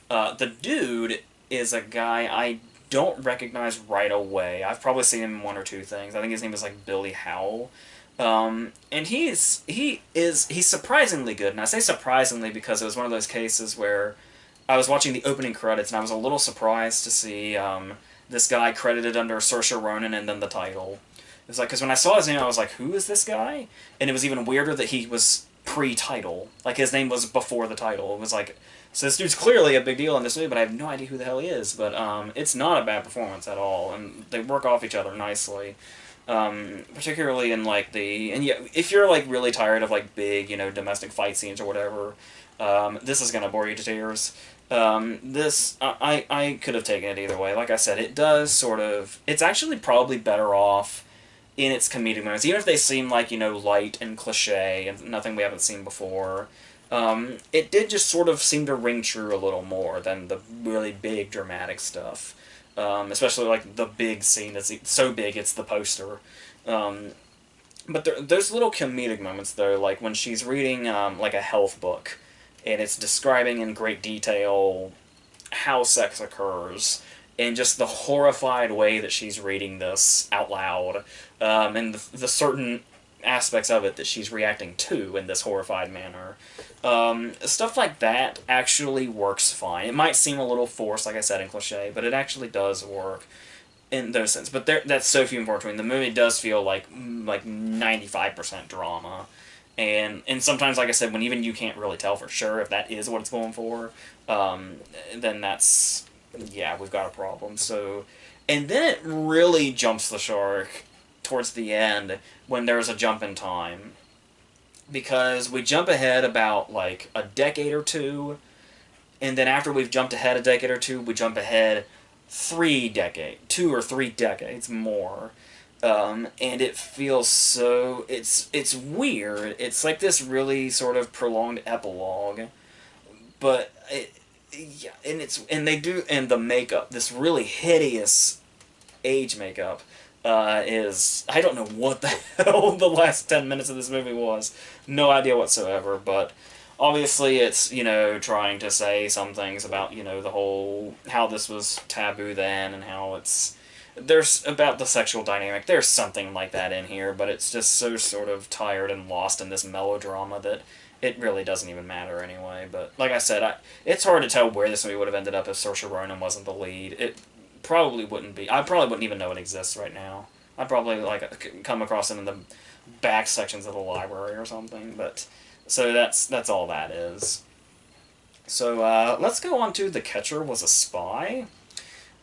The dude is a guy I don't recognize right away. I've probably seen him in one or two things. I think his name is like Billy Howell. And he's surprisingly good, and I say surprisingly because it was one of those cases where I was watching the opening credits and I was a little surprised to see this guy credited under Saoirse Ronan and then the title. It was like, because when I saw his name I was like, who is this guy? And it was even weirder that he was pre-title. Like, his name was before the title. It was like, so this dude's clearly a big deal in this movie, but I have no idea who the hell he is. But it's not a bad performance at all, and they work off each other nicely. Particularly in, like, and yeah, if you're, like, really tired of, like, big, domestic fight scenes or whatever, this is gonna bore you to tears. I could have taken it either way. Like I said, it does sort of, it's actually probably better off in its comedic moments, even if they seem like, light and cliche and nothing we haven't seen before. It did just sort of seem to ring true a little more than the really big dramatic stuff. Especially, like, the big scene that's so big it's the poster. But there's little comedic moments, though, like when she's reading, like, a health book, and it's describing in great detail how sex occurs, and just the horrified way that she's reading this out loud, and the certain aspects of it that she's reacting to in this horrified manner. Stuff like that actually works fine. It might seem a little forced, like I said, and cliche, but it actually does work in those sense. But that's so few and far between. The movie does feel like 95% drama, And sometimes, like I said, when even you can't really tell for sure if that is what it's going for, then that's, yeah, we've got a problem. So, and then it really jumps the shark towards the end when there's a jump in time. Because we jump ahead about, like, a decade or two, and then after we've jumped ahead a decade or two, we jump ahead 2 or 3 decades more. And it feels so, it's weird. It's like this really sort of prolonged epilogue, but yeah, and they do, and the makeup, this really hideous age makeup, is, I don't know what the hell the last 10 minutes of this movie was. No idea whatsoever, but obviously it's, trying to say some things about, the whole, how this was taboo then, and how there's, about the sexual dynamic, there's something like that in here, but it's just so sort of tired and lost in this melodrama that it really doesn't even matter anyway. But, like I said, it's hard to tell where this movie would have ended up if Saoirse Ronan wasn't the lead. It probably wouldn't be. I probably wouldn't even know it exists right now. I'd probably, like, come across it in the back sections of the library or something, but, so that's all that is. So, let's go on to The Catcher Was a Spy.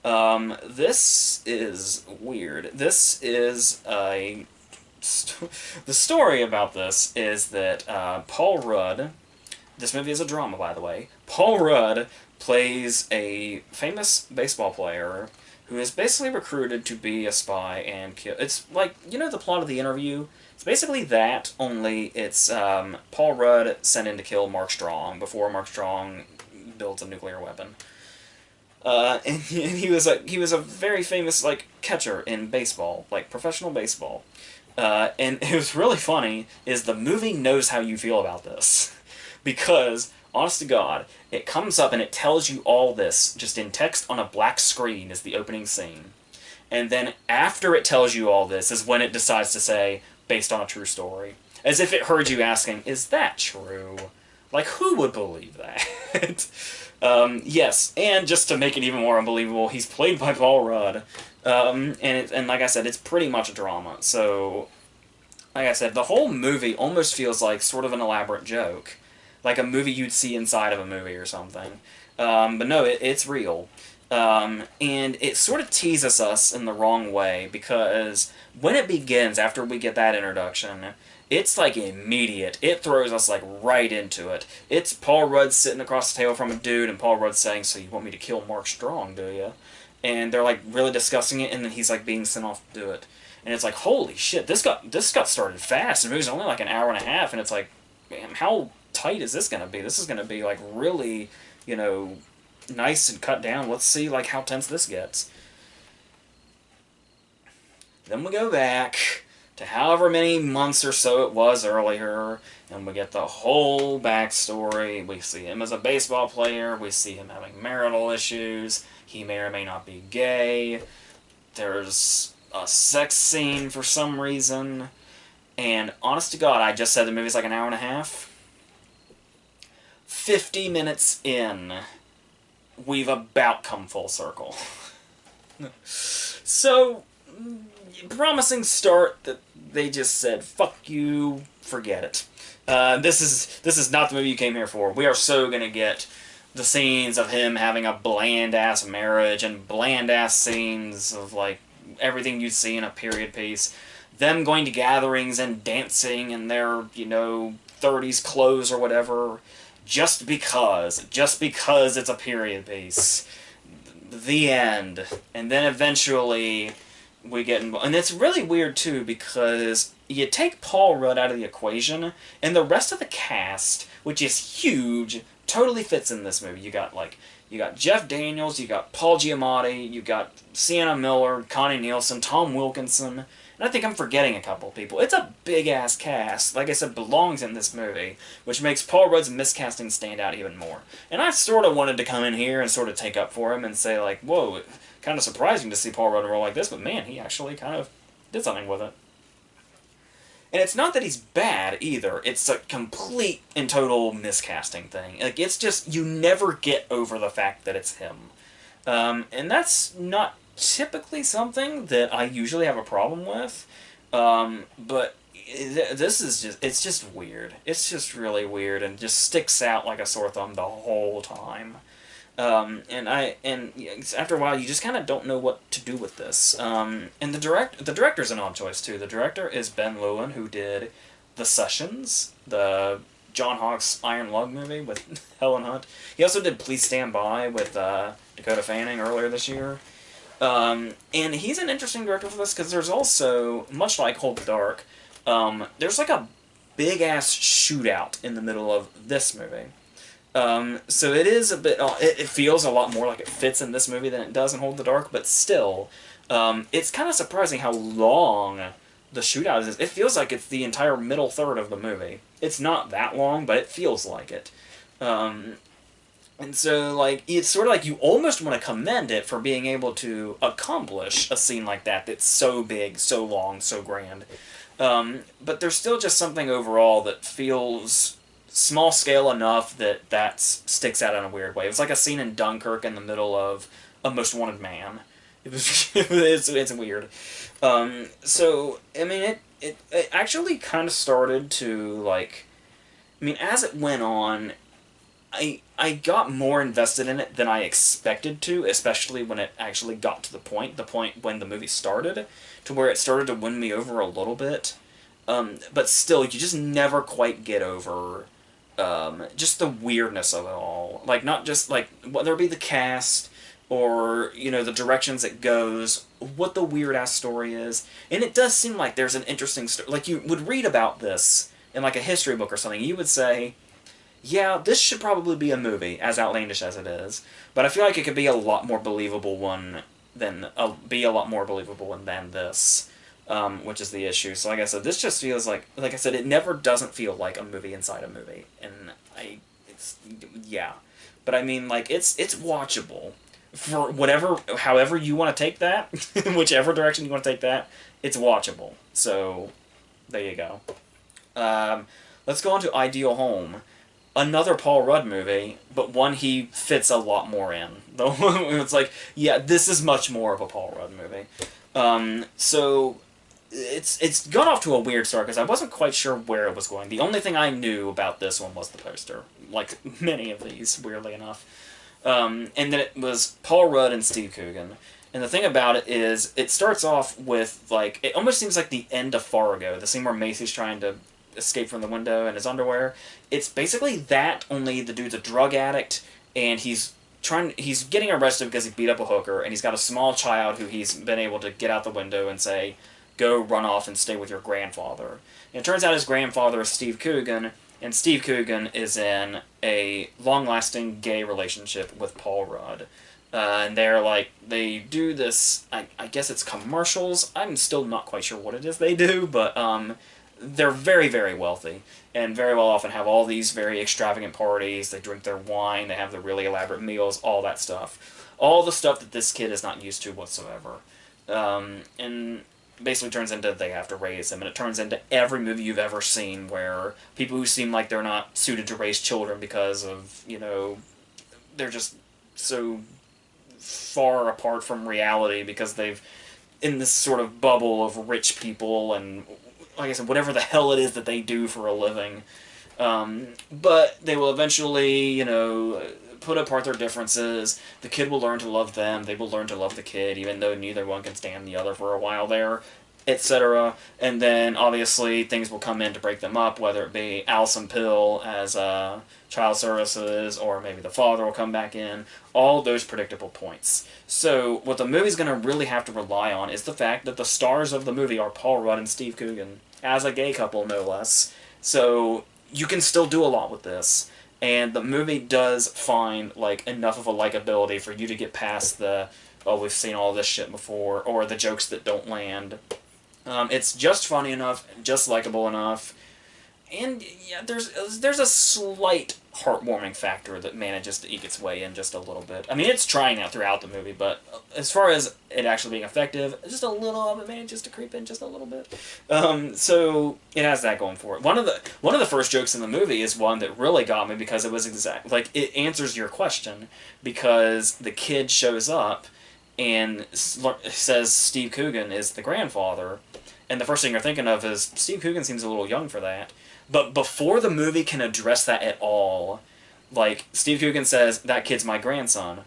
This is weird. This is the story about this is that, Paul Rudd, this movie is a drama, by the way, Paul Rudd plays a famous baseball player who is basically recruited to be a spy and kill. It's like, the plot of The Interview? It's basically that, only it's, Paul Rudd sent in to kill Mark Strong before Mark Strong builds a nuclear weapon. And he was a very famous, like, catcher in baseball, like, professional baseball. And it was really funny, is the movie knows how you feel about this. Because, honest to God, it comes up and it tells you all this, just in text on a black screen is the opening scene. And then after it tells you all this is when it decides to say, based on a true story. As if it heard you asking, is that true? Like, who would believe that? Yes, and just to make it even more unbelievable, he's played by Paul Rudd. And like I said, it's pretty much a drama. So, like I said, the whole movie almost feels like sort of an elaborate joke. Like a movie you'd see inside of a movie or something. But no, it's real. And it sort of teases us in the wrong way, because when it begins, after we get that introduction, it's like immediate. It throws us like right into it. It's Paul Rudd sitting across the table from a dude, and Paul Rudd saying, "So you want me to kill Mark Strong, do you?" And they're like really discussing it, and then he's like being sent off to do it. And it's like, holy shit, this got started fast. The movie's only like an hour and a half, and it's like, man, how tight is this gonna be? This is gonna be like really, nice and cut down. Let's see like how tense this gets. Then we go back to however many months or so it was earlier, and we get the whole backstory. We see him as a baseball player, we see him having marital issues, he may or may not be gay, there's a sex scene for some reason, and honest to God, I just said the movie's like an hour and a half. 50 minutes in, we've about come full circle. So, promising start that they just said, fuck you, forget it. This is not the movie you came here for. We are so gonna get the scenes of him having a bland-ass marriage and bland-ass scenes of, like, everything you'd see in a period piece. Them going to gatherings and dancing in their, 30s clothes or whatever, just because it's a period piece. The end. And then eventually we get involved. And it's really weird, too, because you take Paul Rudd out of the equation, and the rest of the cast, which is huge, totally fits in this movie. You got Jeff Daniels, you got Paul Giamatti, you got Sienna Miller, Connie Nielsen, Tom Wilkinson, and I think I'm forgetting a couple people. It's a big-ass cast, like I said, belongs in this movie, which makes Paul Rudd's miscasting stand out even more. And I sort of wanted to come in here and sort of take up for him and say, like, whoa, kind of surprising to see Paul Rudd in a role like this, but man, he actually kind of did something with it. And it's not that he's bad, either. It's a complete and total miscasting thing. Like, it's just, you never get over the fact that it's him. And that's not typically something that I usually have a problem with. But this is it's just weird. It's just really weird and just sticks out like a sore thumb the whole time. And after a while, you just kind of don't know what to do with this. And the director's an odd choice too. The director is Ben Lewin, who did The Sessions, the John Hawkes Iron Lung movie with Helen Hunt. He also did Please Stand By with Dakota Fanning earlier this year. And he's an interesting director for this because there's also, much like Hold the Dark, there's like a big ass shootout in the middle of this movie. So it is a bit, it feels a lot more like it fits in this movie than it does in Hold the Dark, but still, it's kind of surprising how long the shootout is. It feels like it's the entire middle third of the movie. It's not that long, but it feels like it. And so, like, it's sort of like you almost want to commend it for being able to accomplish a scene like that that's so big, so long, so grand. But there's still just something overall that feels small scale enough that sticks out in a weird way. It was like a scene in Dunkirk in the middle of A Most Wanted Man. It's weird. So, I mean, it actually kind of started to, like... I mean, as it went on, I got more invested in it than I expected to, especially when it actually got to the point when the movie started, to where it started to win me over a little bit. But still, you just never quite get over just the weirdness of it all. Like, not just, like, whether it be the cast or, you know, the directions it goes, what the weird-ass story is. And it does seem like there's an interesting story. Like, you would read about this in, like, a history book or something. You would say, yeah, this should probably be a movie, as outlandish as it is. But I feel like it could be a lot more believable one than this, which is the issue. So, like I said, this just feels like I said, it never doesn't feel like a movie inside a movie, and yeah. But I mean, like, it's watchable for however you want to take that, whichever direction you want to take that. It's watchable. So, there you go. Let's go on to Ideal Home. Another Paul Rudd movie, but one he fits a lot more in. Though it's like, yeah, this is much more of a Paul Rudd movie. So it's gone off to a weird start because I wasn't quite sure where it was going. The only thing I knew about this one was the poster, like many of these, weirdly enough. And then it was Paul Rudd and Steve Coogan. And the thing about it is, it starts off with, like, it almost seems like the end of Fargo, the scene where Macy's trying to escape from the window in his underwear. It's basically that, only the dude's a drug addict, and he's getting arrested because he beat up a hooker, and he's got a small child who he's been able to get out the window and say, go run off and stay with your grandfather. And it turns out his grandfather is Steve Coogan, and Steve Coogan is in a long-lasting gay relationship with Paul Rudd. And they do this, I guess it's commercials. I'm still not quite sure what it is they do, but they're very, very wealthy, and very well often have all these very extravagant parties. They drink their wine, they have the really elaborate meals, all that stuff. All the stuff that this kid is not used to whatsoever. And basically turns into they have to raise him, and it turns into every movie you've ever seen where people who seem like they're not suited to raise children because of, you know, they're just so far apart from reality because they've in this sort of bubble of rich people and, like I said, whatever the hell it is that they do for a living. But they will eventually, you know, put apart their differences. The kid will learn to love them. They will learn to love the kid, even though neither one can stand the other for a while there, etc. And then, obviously, things will come in to break them up, whether it be Alison Pill as child services, or maybe the father will come back in. All those predictable points. So, what the movie's going to really have to rely on is the fact that the stars of the movie are Paul Rudd and Steve Coogan, as a gay couple, no less. So, you can still do a lot with this. And the movie does find, like, enough of a likability for you to get past the, oh, we've seen all this shit before, or the jokes that don't land. It's just funny enough, just likable enough, and yeah, there's a slight heartwarming factor that manages to eke its way in just a little bit. I mean, it's trying that throughout the movie, but as far as it actually being effective, just a little of it manages to creep in just a little bit. So it has that going for it. One of the first jokes in the movie is one that really got me because it was it answers your question, because the kid shows up and says Steve Coogan is the grandfather, And the first thing you're thinking of is, Steve Coogan seems a little young for that. But before the movie can address that at all, like, Steve Coogan says, that kid's my grandson.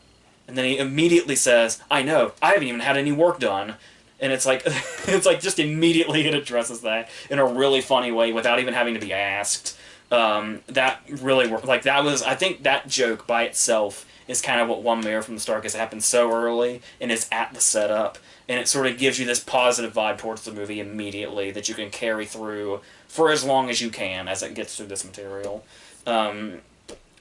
And then he immediately says, I know, I haven't even had any work done. And it's like, it's like just immediately it addresses that in a really funny way without even having to be asked. That really worked. Like, that was, I think that joke by itself is kind of what won me over from the start, because it happened so early and is at the setup. And it sort of gives you this positive vibe towards the movie immediately that you can carry through for as long as you can as it gets through this material. Like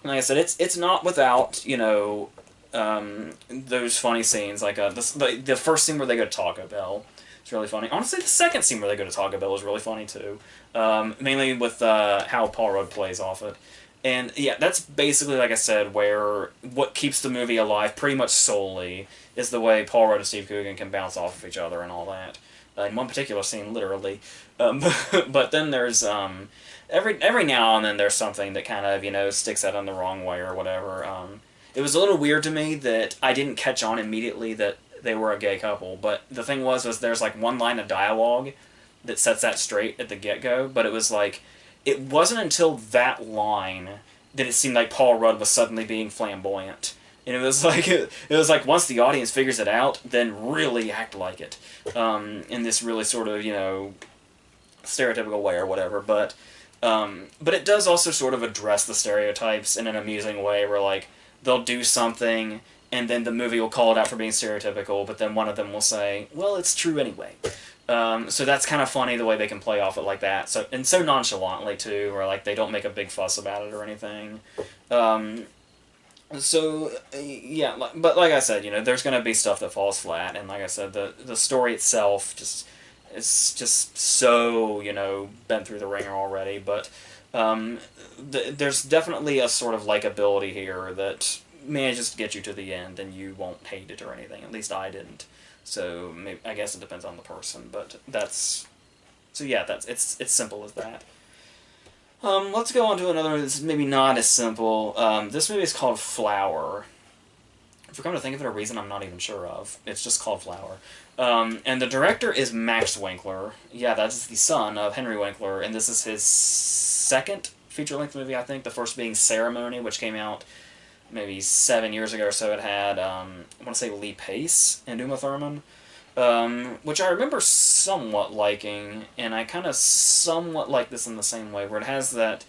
I said, it's not without, you know, those funny scenes. Like the first scene where they go to Taco Bell is really funny. Honestly, the second scene where they go to Taco Bell is really funny too. Mainly with how Paul Rudd plays off it. And yeah, that's basically, like I said, where what keeps the movie alive pretty much solely is the way Paul Rudd and Steve Coogan can bounce off of each other and all that. In one particular scene, literally. But then there's every now and then there's something that kind of, you know, sticks out in the wrong way or whatever. It was a little weird to me that I didn't catch on immediately that they were a gay couple. But the thing was there's like one line of dialogue that sets that straight at the get-go. But it was like, it wasn't until that line that it seemed like Paul Rudd was suddenly being flamboyant. And it was like once the audience figures it out, then really act like it. In this really sort of, you know, stereotypical way or whatever. But it does also sort of address the stereotypes in an amusing way where, like, they'll do something and then the movie will call it out for being stereotypical, but then one of them will say, well, it's true anyway. So that's kind of funny the way they can play off it like that. So nonchalantly too, where like they don't make a big fuss about it or anything. So yeah, but like I said, you know, there's gonna be stuff that falls flat, and like I said, the story itself is just so, you know, been through the ringer already. But there's definitely a sort of likability here that manages to get you to the end, and you won't hate it or anything. At least I didn't. So maybe, I guess it depends on the person, but it's simple as that. Let's go on to another that's maybe not as simple. This movie is called Flower. If we're coming to think of it, a reason I'm not even sure of. It's just called Flower. And the director is Max Winkler. Yeah, that's the son of Henry Winkler, and this is his second feature-length movie, I think. The first being Ceremony, which came out maybe 7 years ago or so. It had, I want to say, Lee Pace and Uma Thurman, which I remember somewhat liking, and I kind of somewhat like this in the same way, where it has that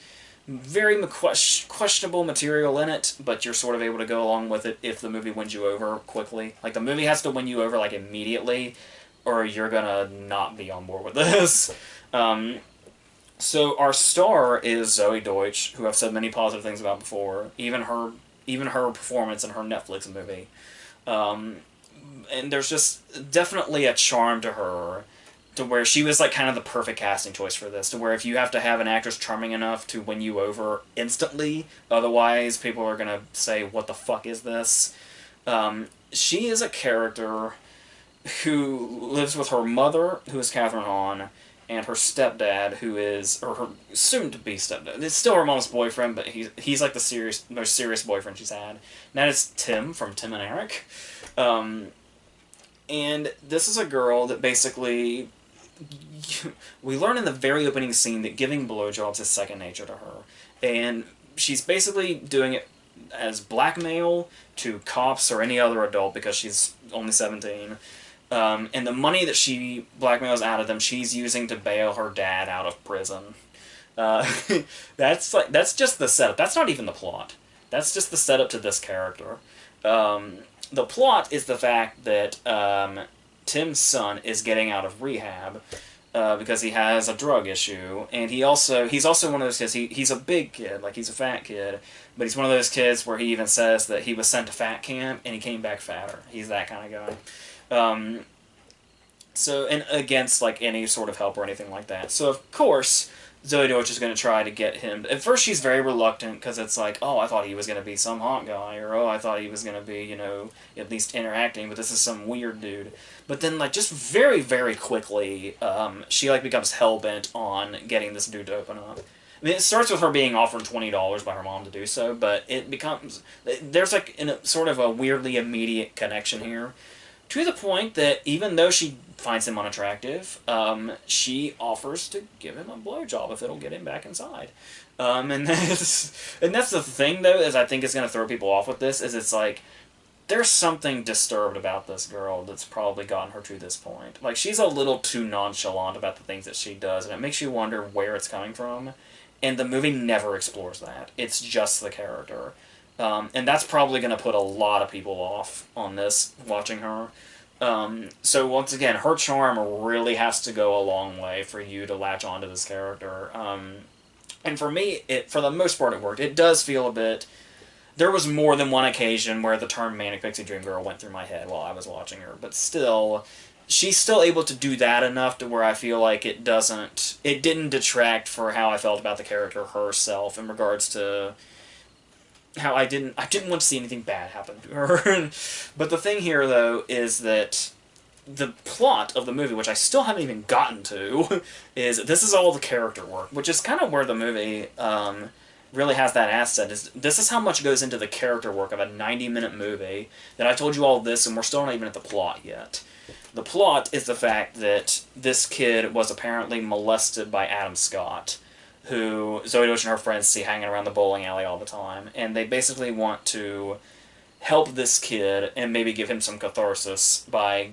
very questionable material in it, but you're sort of able to go along with it if the movie wins you over quickly. Like, the movie has to win you over, like, immediately, or you're gonna not be on board with this. So our star is Zoe Deutsch, who I've said many positive things about before, even her performance in her Netflix movie. And there's just definitely a charm to her, to where she was like kind of the perfect casting choice for this, to where if you have to have an actress charming enough to win you over instantly, otherwise people are going to say, what the fuck is this? She is a character who lives with her mother, who is Catherine Hahn, and her stepdad, who is, or her soon-to-be stepdad. It's still her mom's boyfriend, but he's like the most serious boyfriend she's had. And that is Tim from Tim and Eric. And this is a girl that basically, we learn in the very opening scene that giving blowjobs is second nature to her. And she's basically doing it as blackmail to cops or any other adult because she's only 17. And the money that she blackmails out of them, she's using to bail her dad out of prison. That's just the setup. That's not even the plot. That's just the setup to this character. The plot is the fact that Tim's son is getting out of rehab because he has a drug issue, and he's also one of those kids. He's a big kid, like he's a fat kid, but he's one of those kids where he even says that he was sent to fat camp and he came back fatter. He's that kind of guy. So, and against like any sort of help or anything like that. So of course, Zoe Deutsch is going to try to get him. At first she's very reluctant because it's like, oh, I thought he was going to be some hot guy, or oh, I thought he was going to be, you know, at least interacting, but this is some weird dude. But then like just very, very quickly, she like becomes hell-bent on getting this dude to open up. I mean, it starts with her being offered $20 by her mom to do so, but it becomes, there's like sort of a weirdly immediate connection here. To the point that even though she finds him unattractive, she offers to give him a blowjob if it'll get him back inside. And that's the thing though, is I think is going to throw people off with this, is it's like, there's something disturbed about this girl that's probably gotten her to this point. Like, she's a little too nonchalant about the things that she does, and it makes you wonder where it's coming from. And the movie never explores that. It's just the character. And that's probably going to put a lot of people off on this, watching her. So once again, her charm really has to go a long way for you to latch onto this character. And for me, for the most part, it worked. It does feel a bit... There was more than one occasion where the term Manic Pixie Dream Girl went through my head while I was watching her, but still, she's still able to do that enough to where I feel like it didn't detract for how I felt about the character herself in regards to how I didn't want to see anything bad happen to her. But the thing here, though, is that the plot of the movie, which I still haven't even gotten to, is this is all the character work, which is kind of where the movie... really has that asset. This is how much goes into the character work of a 90-minute movie, that I told you all this and we're still not even at the plot yet. The plot is the fact that this kid was apparently molested by Adam Scott, who Zoe Deutch and her friends see hanging around the bowling alley all the time, and they basically want to help this kid and maybe give him some catharsis by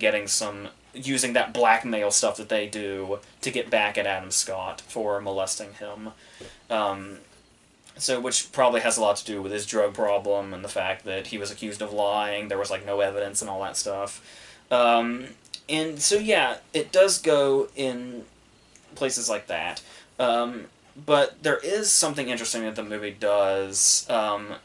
using that blackmail stuff that they do to get back at Adam Scott for molesting him. So, which probably has a lot to do with his drug problem and the fact that he was accused of lying, there was, like, no evidence and all that stuff. And so, yeah, it does go in places like that. But there is something interesting that the movie does,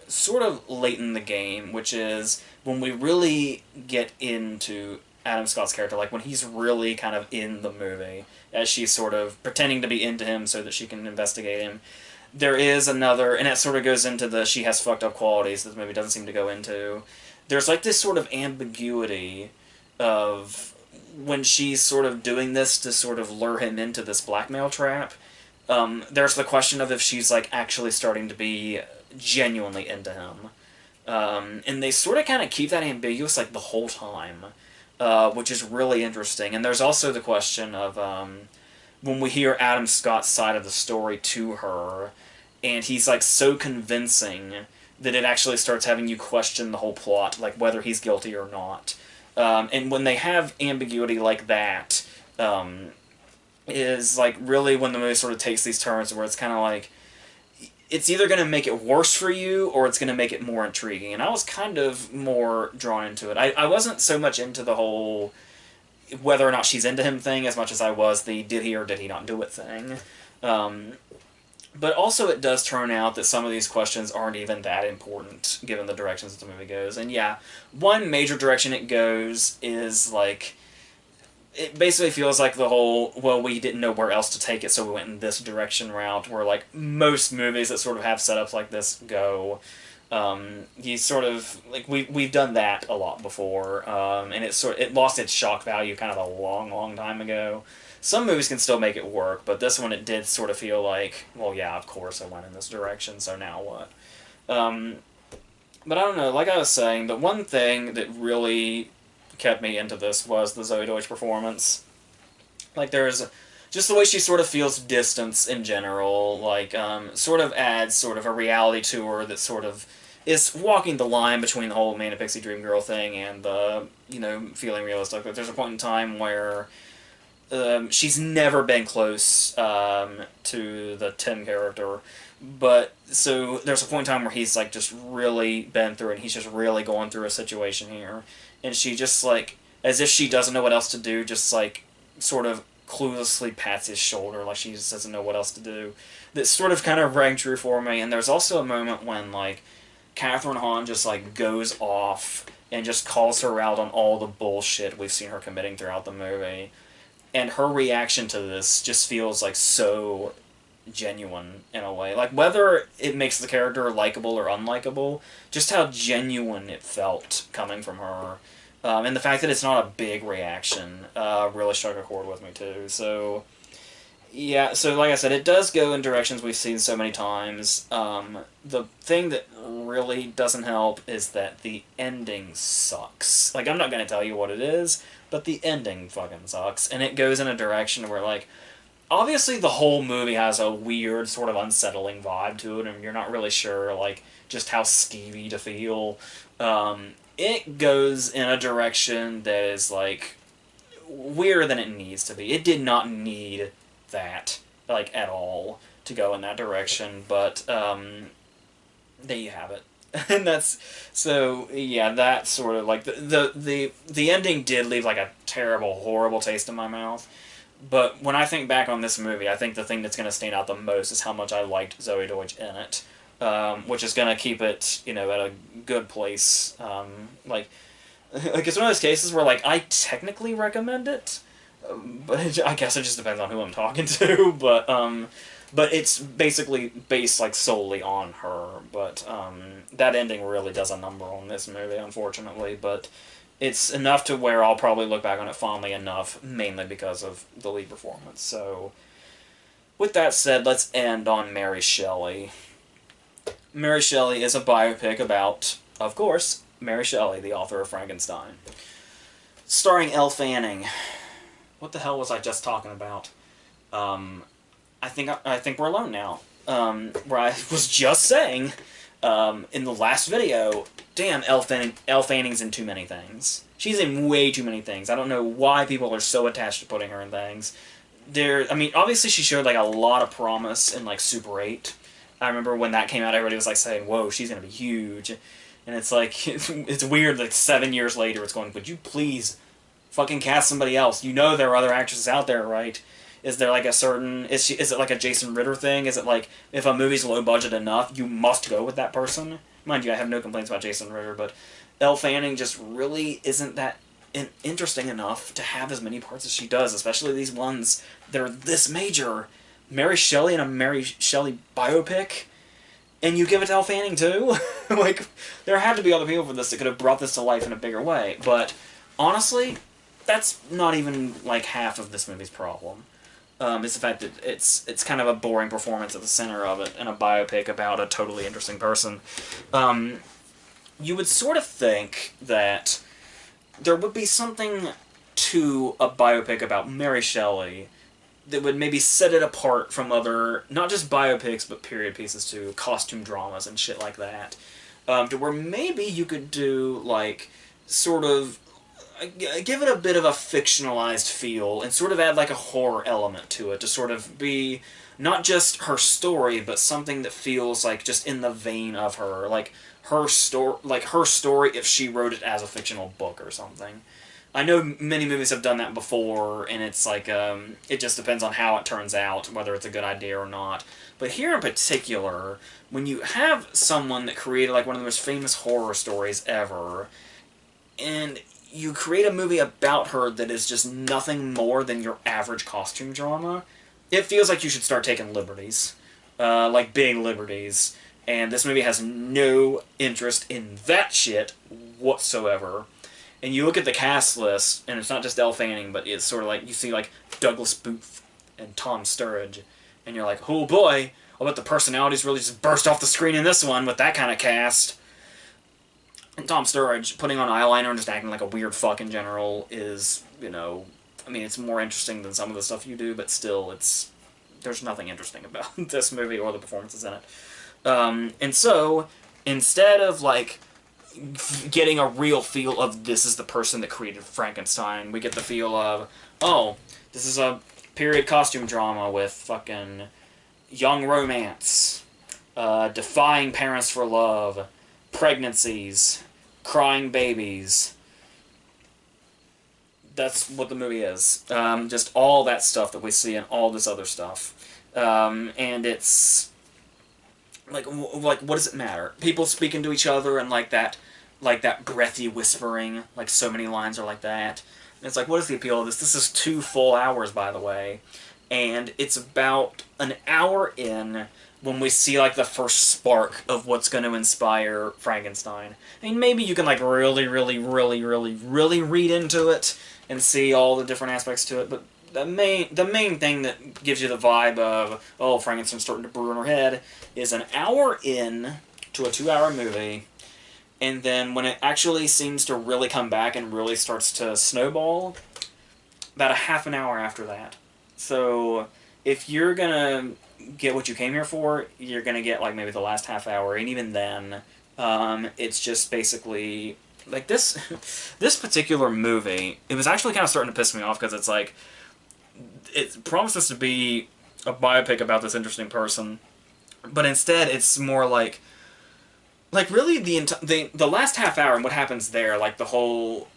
sort of late in the game, which is when we really get into Adam Scott's character, like when he's really kind of in the movie, as she's sort of pretending to be into him so that she can investigate him. There is another, and it sort of goes into the she has fucked up qualities that the movie doesn't seem to go into. There's like this sort of ambiguity of when she's sort of doing this to sort of lure him into this blackmail trap. There's the question of if she's like actually starting to be genuinely into him. And they sort of kind of keep that ambiguous like the whole time, which is really interesting. And there's also the question of when we hear Adam Scott's side of the story to her, and he's like so convincing that it actually starts having you question the whole plot, like whether he's guilty or not. And when they have ambiguity like that, is like really when the movie sort of takes these turns where it's kind of like, it's either going to make it worse for you or it's going to make it more intriguing. And I was kind of more drawn into it. I wasn't so much into the whole whether or not she's into him thing as much as I was the did he or did he not do it thing. But also it does turn out that some of these questions aren't even that important given the directions that the movie goes. And yeah, one major direction it goes is like, it basically feels like the whole, well, we didn't know where else to take it, so we went in this direction route, where like most movies that sort of have setups like this go. You sort of, like, we've done that a lot before, and it lost its shock value kind of a long time ago. Some movies can still make it work, but this one it did sort of feel like, well, yeah, of course I went in this direction, so now what? But I don't know, like I was saying, the one thing that really kept me into this was the Zoe Deutch performance. Like, there's just the way she sort of feels distance in general, like, sort of adds sort of a reality to her that sort of is walking the line between the whole Manic Pixie Dream Girl thing and the, you know, feeling realistic. But there's a point in time where she's never been close to the Tim character, but so there's a point in time where he's like just really been through it, and he's just really going through a situation here, and she just like, as if she doesn't know what else to do, just like sort of cluelessly pats his shoulder like she just doesn't know what else to do. That sort of kind of rang true for me. And there's also a moment when like Catherine Hahn just like goes off and just calls her out on all the bullshit we've seen her committing throughout the movie. And her reaction to this just feels like so genuine in a way. Like, whether it makes the character likable or unlikable, just how genuine it felt coming from her. And the fact that it's not a big reaction really struck a chord with me too. So, yeah, so like I said, it does go in directions we've seen so many times. The thing that really doesn't help is that the ending sucks. Like, I'm not gonna tell you what it is, but the ending fucking sucks. And it goes in a direction where, like, obviously the whole movie has a weird, sort of unsettling vibe to it, and you're not really sure, like, just how skeevy to feel. It goes in a direction that is, like, weirder than it needs to be. It did not need that, like, at all, to go in that direction, but, there you have it. And that's, so, yeah, that sort of, like, the ending did leave, like, a terrible, horrible taste in my mouth. But when I think back on this movie, I think the thing that's going to stand out the most is how much I liked Zoe Deutch in it, which is going to keep it, you know, at a good place. Like, it's one of those cases where, like, I technically recommend it, but I guess it just depends on who I'm talking to. But it's basically based, like, solely on her. But that ending really does a number on this movie, unfortunately. But it's enough to where I'll probably look back on it fondly enough, mainly because of the lead performance. So, with that said, let's end on Mary Shelley. Mary Shelley is a biopic about, of course, Mary Shelley, the author of Frankenstein. Starring Elle Fanning. What the hell was I just talking about? I think we're alone now. Where I was just saying, in the last video, damn, Elle Fanning's in too many things. She's in way too many things. I don't know why people are so attached to putting her in things. I mean, obviously she showed, like, a lot of promise in, like, Super 8. I remember when that came out, everybody was, like, saying, whoa, she's gonna be huge. And it's, like, it's weird, like, 7 years later, it's going, would you please fucking cast somebody else? You know there are other actresses out there, right? Is there, like, a certain... Is it, like, a Jason Ritter thing? Is it, like, if a movie's low budget enough, you must go with that person? Mind you, I have no complaints about Jason Ritter, but Elle Fanning just really isn't that interesting enough to have as many parts as she does, especially these ones that are this major. Mary Shelley and a Mary Shelley biopic, and you give it to Elle Fanning, too? Like, there had to be other people for this that could have brought this to life in a bigger way, but honestly, that's not even, like, half of this movie's problem. It's the fact that it's kind of a boring performance at the center of it, and a biopic about a totally interesting person. You would sort of think that there would be something to a biopic about Mary Shelley that would maybe set it apart from other, not just biopics, but period pieces too, costume dramas and shit like that. To where maybe you could do, like, sort of give it a bit of a fictionalized feel and sort of add, like, a horror element to it to sort of be not just her story, but something that feels like just in the vein of her, like her story if she wrote it as a fictional book or something. I know many movies have done that before, and it's like, it just depends on how it turns out, whether it's a good idea or not. But here in particular, when you have someone that created, like, one of the most famous horror stories ever, and you create a movie about her that is just nothing more than your average costume drama, it feels like you should start taking liberties. Like, big liberties. And this movie has no interest in that shit whatsoever. And you look at the cast list, and it's not just Elle Fanning, but it's sort of like, you see, like, Douglas Booth and Tom Sturridge, and you're like, oh boy, I'll bet the personalities really just burst off the screen in this one with that kind of cast. And Tom Sturridge putting on eyeliner and just acting like a weird fuck in general is, you know, I mean, it's more interesting than some of the stuff you do, but still, there's nothing interesting about this movie or the performances in it. And so, instead of, like, getting a real feel of this is the person that created Frankenstein, we get the feel of, oh, this is a period costume drama with fucking young romance, defying parents for love, pregnancies, crying babies. That's what the movie is. Just all that stuff that we see and all this other stuff. And it's like, what does it matter? People speaking to each other and like that breathy whispering, like so many lines are like that. And it's like, what is the appeal of this? This is 2 full hours, by the way. And it's about an hour in when we see, like, the first spark of what's going to inspire Frankenstein. I mean, maybe you can, like, really read into it and see all the different aspects to it, but the main thing that gives you the vibe of, oh, Frankenstein's starting to brew in her head, is an hour in to a 2-hour movie, and then when it actually seems to really come back and really starts to snowball, about a half an hour after that. So if you're gonna get what you came here for, you're gonna get like maybe the last half hour, and even then, it's just basically like this. This particular movie, it was actually kind of starting to piss me off because it's like it promises to be a biopic about this interesting person, but instead it's more like really the last half hour and what happens there, like the whole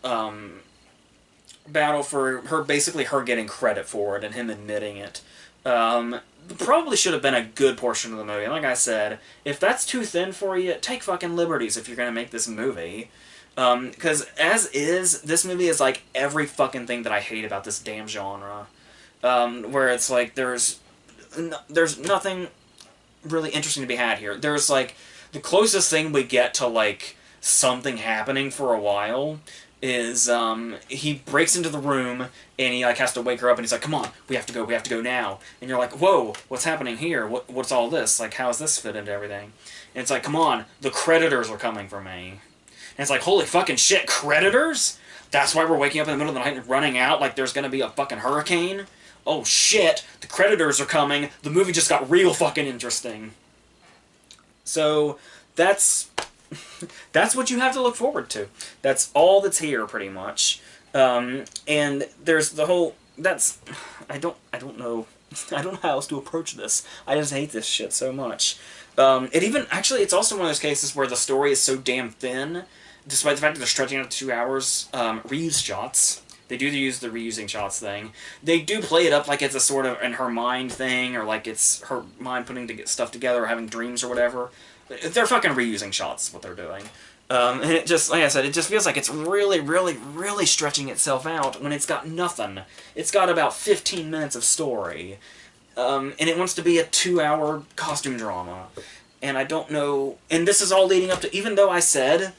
battle for her, basically her getting credit for it and him admitting it. Probably should have been a good portion of the movie. And like I said, if that's too thin for you, take fucking liberties if you're gonna make this movie. Because as is, this movie is like every fucking thing that I hate about this damn genre. Where it's like there's nothing really interesting to be had here. There's like the closest thing we get to like something happening for a while is he breaks into the room and he like has to wake her up and he's like, come on, we have to go now. And you're like, whoa, what's happening here? What's all this? Like, how does this fit into everything? And it's like, come on, the creditors are coming for me. And it's like, holy fucking shit, creditors? That's why we're waking up in the middle of the night and running out like there's gonna be a fucking hurricane? Oh shit, the creditors are coming. The movie just got real fucking interesting. So that's what you have to look forward to. That's all that's here, pretty much. And there's the whole... I don't know. I don't know how else to approach this. I just hate this shit so much. It's also one of those cases where the story is so damn thin, despite the fact that they're stretching out to 2 hours. Reuse shots. They do use the reusing shots thing. They do play it up like it's a sort of in her mind thing, or like it's her mind putting stuff together, or having dreams or whatever. They're fucking reusing shots, is what they're doing. And it just, like I said, it just feels like it's really, really, really stretching itself out when it's got nothing. It's got about 15 minutes of story. And it wants to be a 2-hour costume drama. And I don't know... And this is all leading up to... Even though I said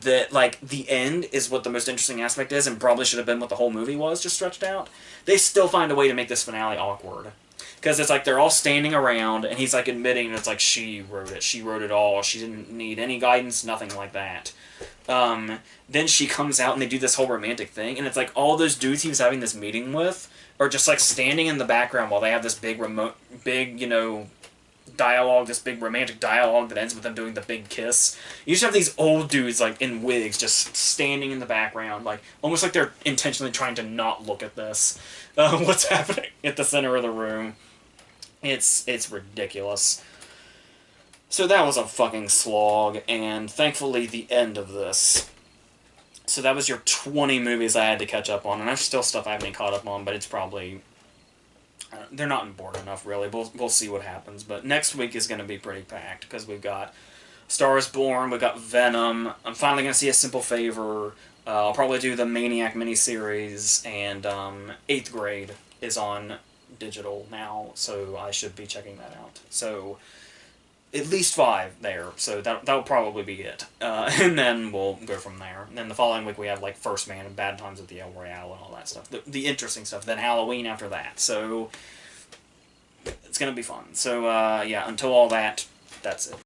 that, like, the end is what the most interesting aspect is, and probably should have been what the whole movie was, just stretched out, they still find a way to make this finale awkward. Because it's like they're all standing around, and he's like admitting it's like she wrote it all, she didn't need any guidance, nothing like that. Then she comes out and they do this whole romantic thing, and it's like all those dudes he was having this meeting with are just like standing in the background while they have this big, dialogue, this big romantic dialogue that ends with them doing the big kiss. You just have these old dudes like in wigs just standing in the background, like almost like they're intentionally trying to not look at this. What's happening at the center of the room. It's ridiculous. So that was a fucking slog, and thankfully the end of this. So that was your 20 movies I had to catch up on, and there's still stuff I haven't caught up on, but it's probably... they're not important enough, really. We'll see what happens. But next week is going to be pretty packed, because we've got Star is Born, we've got Venom, I'm finally going to see A Simple Favor, I'll probably do the Maniac miniseries, and 8th Grade is on digital now, so I should be checking that out. So, at least 5 there, so that'll probably be it. And then we'll go from there. And then the following week we have, like, First Man and Bad Times at the El Royale and all that stuff. The interesting stuff. Then Halloween after that. So, it's gonna be fun. So, yeah, until all that, that's it.